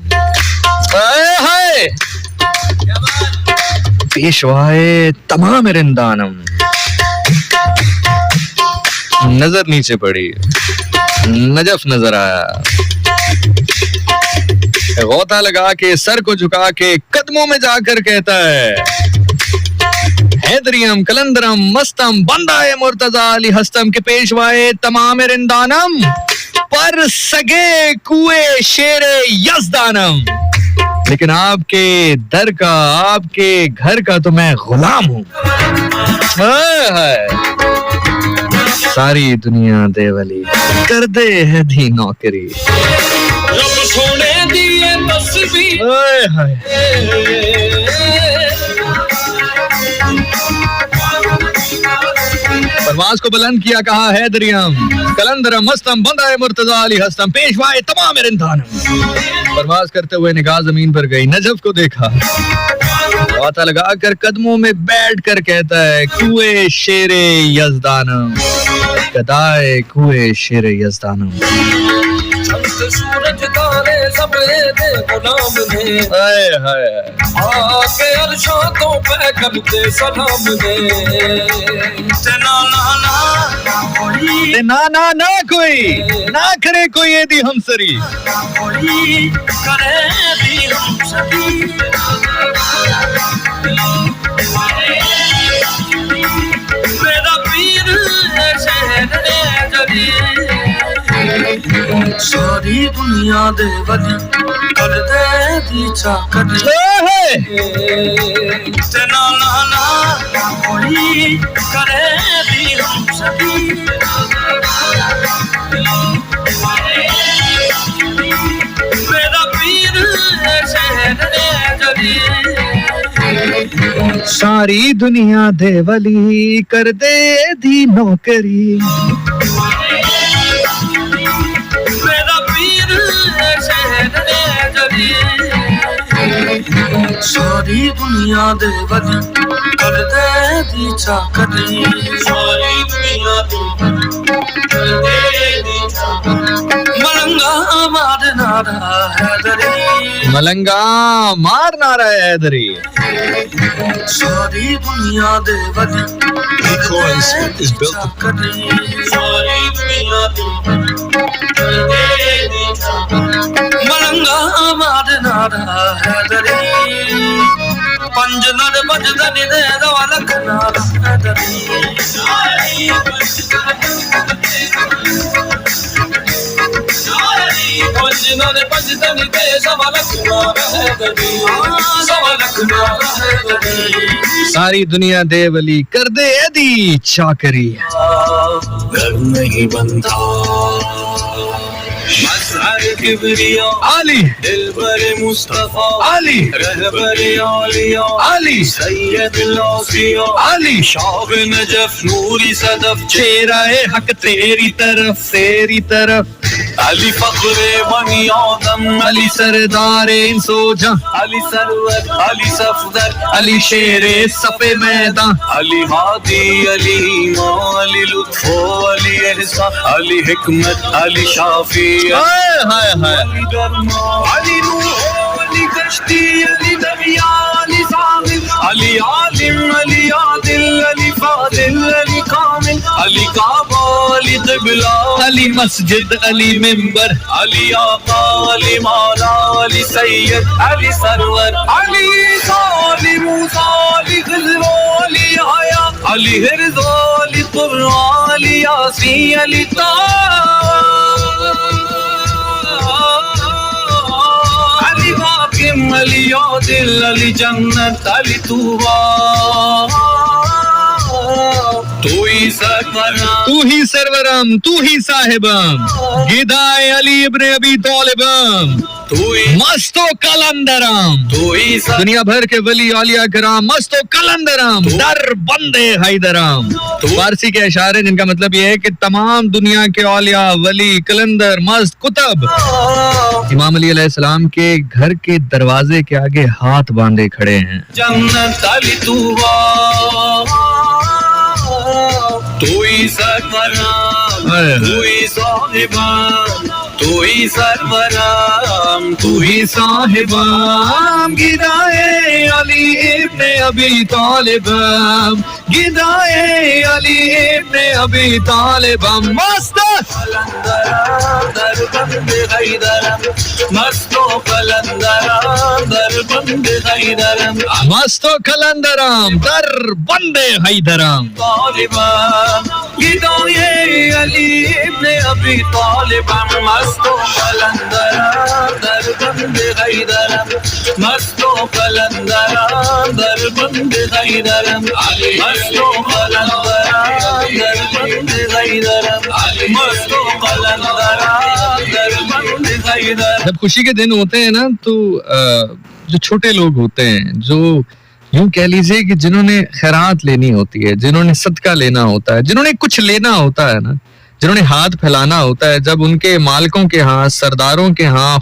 हाय पेशवाए तमाम रिंदानम। नजर नीचे पड़ी, नजफ नजर आया। गौता लगा के सर को झुका के कदमों में जाकर कहता है, हैदरियम कलंदरम मस्तम बंदाए मुर्तजा अली हस्तम के पेशवाए तमाम रिंदानम पर सगे कुए शेरे यज़दानम। लेकिन आपके दर का, आपके घर का तो मैं गुलाम हूं। सारी दुनिया देवली कर दे है धी नौकरी। रब सोने दिए तस्बीह। परवाज को बुलंद किया, कहा हैदरियम कलंदरम मस्तम बंदाए मुर्तजा अली हस्तम पेशवाए तमाम रिंदानम। परवाज करते हुए निगाह जमीन पर गई, नजफ को देखा, वाता लगा कर कदमों में बैठ कर कहता है, कुए शेरे यज़दानम कदाए कुए शेरे यज़दानम। सूरज तारे सफेद गुलाम ने आके अरशातों पे करते सलाम ने। ना कोई ना करे कोई ये दी हमसरी, कोई करे दी हमसरी। मेरा पीर शहर जली, सारी दुनिया दे वली कर दे दी चाकरी। ना कोई करे दी हमसरी। मेरा पीर शहर जली, सारी दुनिया दे वली कर दे दी नौकरी। मेरा पीर शहर जली, सारी दुनिया दे वली कर दे दी चाकरी। सारी दुनिया दे कर दे दी चाकरी। मलंगा मारना रहा हैदरी, मलंगा मारना रहा हैदरी। सारी दुनिया दे वली is built सारी दुनिया दे कर दे दी चाकरी। मलंगा मारना रहा हैदरी, पंजनर बजदनी दे दवा लखना सारी दुनिया देवली कर दे एदी चाकरी घर नहीं बनता आली दिलबर मुस्तफा आली रहबर औलिया आली सैयद लौसिया आली शाह नजफ नूरी सदफ चेहरा हक तेरी तरफ अली फख्रे बनी आदम अली सरदार इंसो जहां अली सरवर अली सफदर अली शेरे सफे मैदान अली हादी अली ईमान अली लुत्फो अली एहसान अली हिकमत अली शाफी हाय अली दरमा अली नूर अली कश्ती अली दरिया अली साहिब अली आलिम अली आदिल अली फादिल अली कामिल अली काबा अली क़िबला अली मस्जिद अली मिंबर अली आका अली मौला अली सैयद अली सरवर अली ईसा अली मूसा अली खिज़्र अली हया अली हिर्ज़ अली कुर्आन अली यासीन अली अली हाकिम अली आदिल अली जन्नत अली तूबा तू ही सरवरम तू ही साहिबम गिदाए अली इब्ने अबी तालिबम तू ही मस्तो कलंदरम तू ही दुनिया भर के वली औलिया किराम मस्तो कलंदरम दर बंदे हैदरम फारसी के इशारे जिनका मतलब ये है कि तमाम दुनिया के औलिया वली कलंदर मस्त कुतब इमाम अली अलैहिस्सलाम के घर के दरवाजे के आगे हाथ बांधे खड़े हैं जन्नत अली तूबा तू ही सरवराम तू ही साहिबान तू ही सरवराम तू ही साहिबान गिदाए अली इब्ने अबी तालिबम गिदाए अली इब्ने अबी तालिबम मस्त दरबंद हैदरम मस्तो कलंदराम दरबंद हैदरम मस्तो कलंदराम दरबंद हैदरम तालिबान गिदाए अली इब्ने अबी तालिबम मस्तो कलंदराम दरबंद हैदरम मस्तो कलंदराम दरबंद हैदरम मस्तो कलंदराम दरबंद हैदरम मस्तो कलंदराम दरबंद हैदरम। जब खुशी के दिन होते हैं ना तो जो छोटे लोग होते हैं जो यूं कह लीजिए कि जिन्होंने खैरात लेनी होती है जिन्होंने सदका लेना होता है जिन्होंने कुछ लेना होता है ना जिन्होंने हाथ फैलाना होता है जब उनके मालिकों के यहाँ सरदारों के यहाँ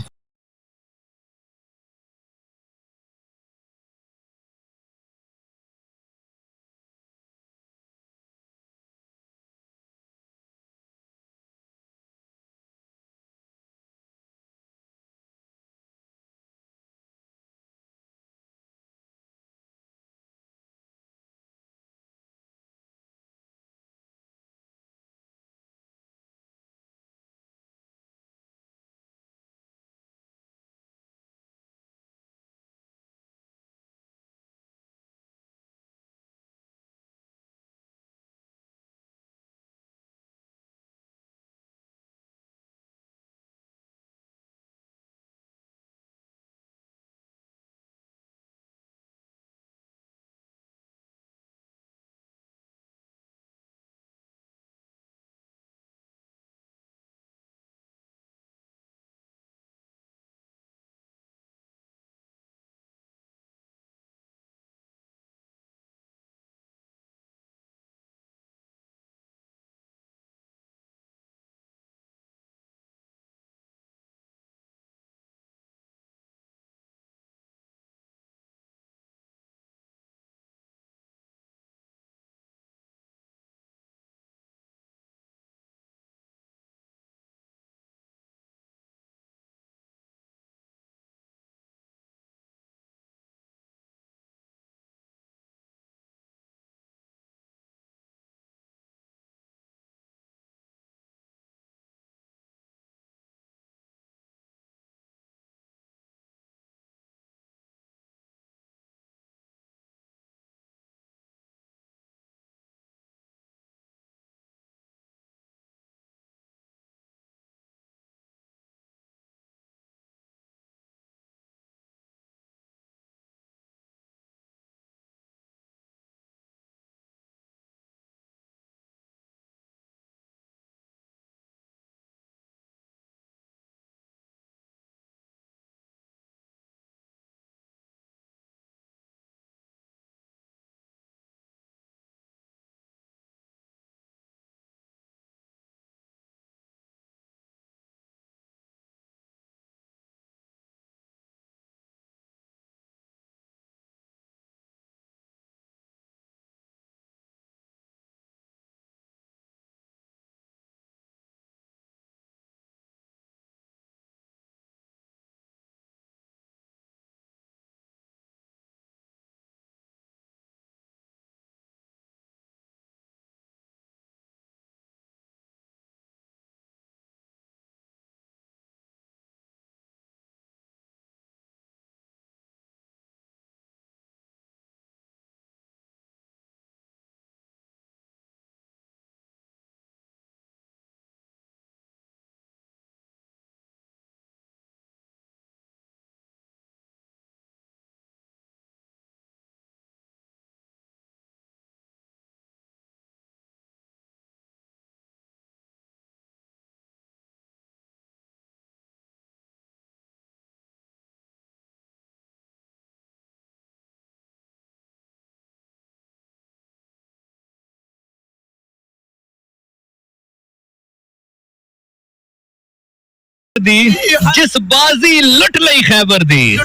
दी जिस बाजी लुट लई खैबर दी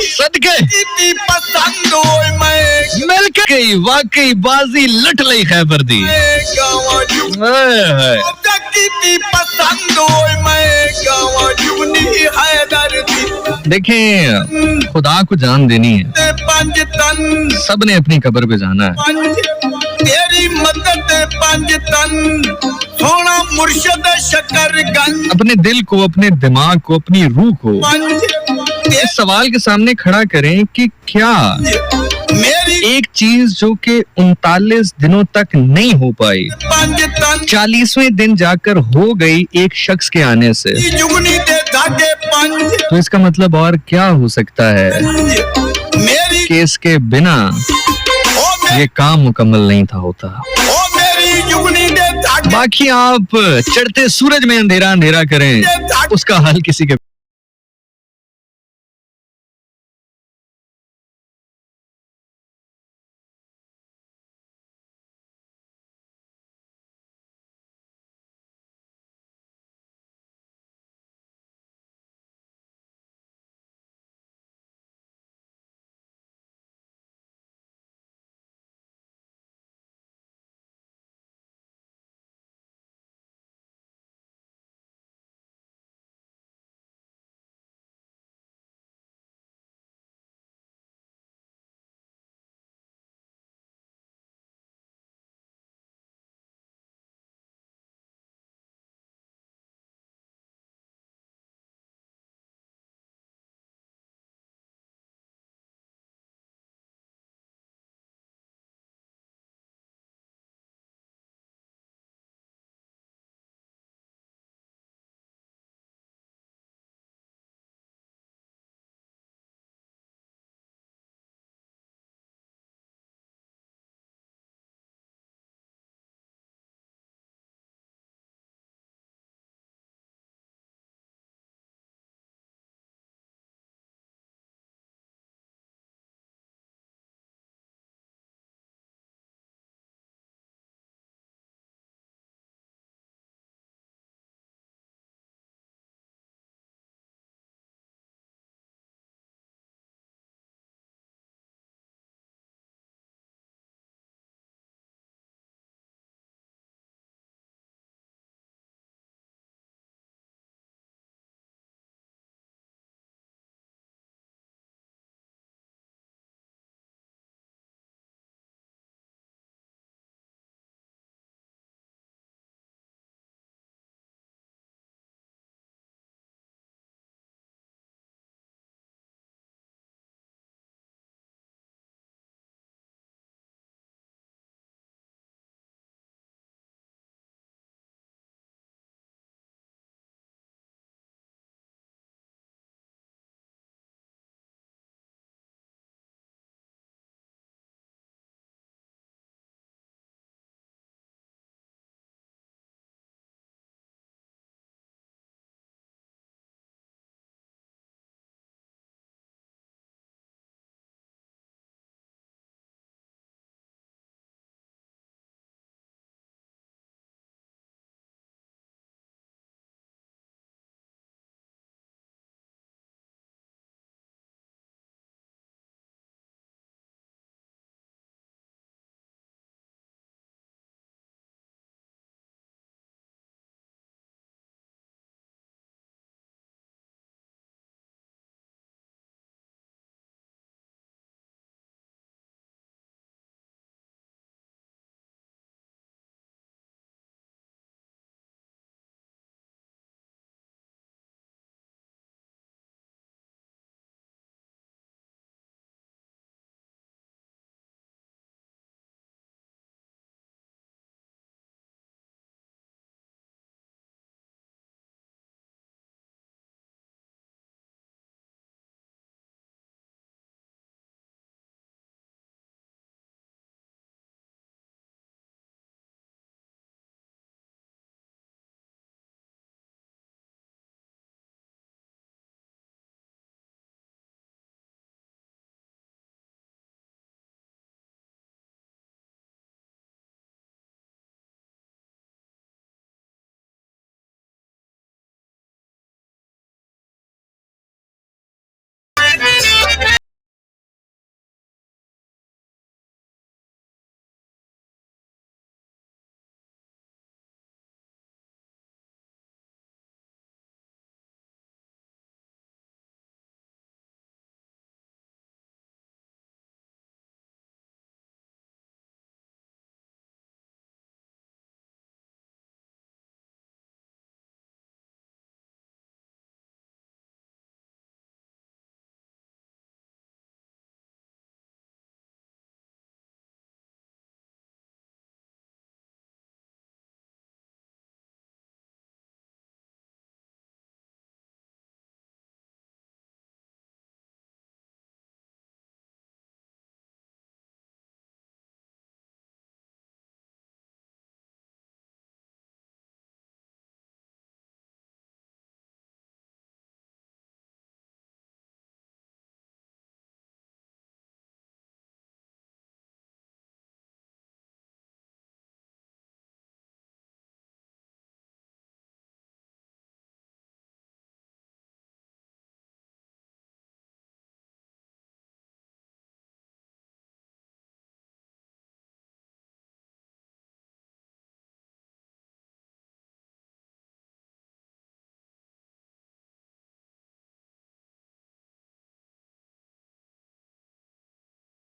सदके मिल गई वाकई बाजी लुट लई खैबर दी देखें खुदा को जान देनी है सब ने अपनी कब्र पे जाना है तेरी मदद पंज तन सोना मुर्शद शकरगंज अपने दिल को अपने दिमाग को अपनी रूह को इस सवाल के सामने खड़ा करें कि क्या मेरी एक चीज जो कि 39 दिनों तक नहीं हो पाई पंज तन 40वें दिन जाकर हो गई एक शख्स के आने से जुगनी दे धागे पंज तो इसका मतलब और क्या हो सकता है मेरी कि इसके बिना ये काम मुकम्मल नहीं था होता। ओ मेरी जुगनी दे धागे बाकी आप चढ़ते सूरज में अंधेरा अंधेरा करें उसका हल किसी के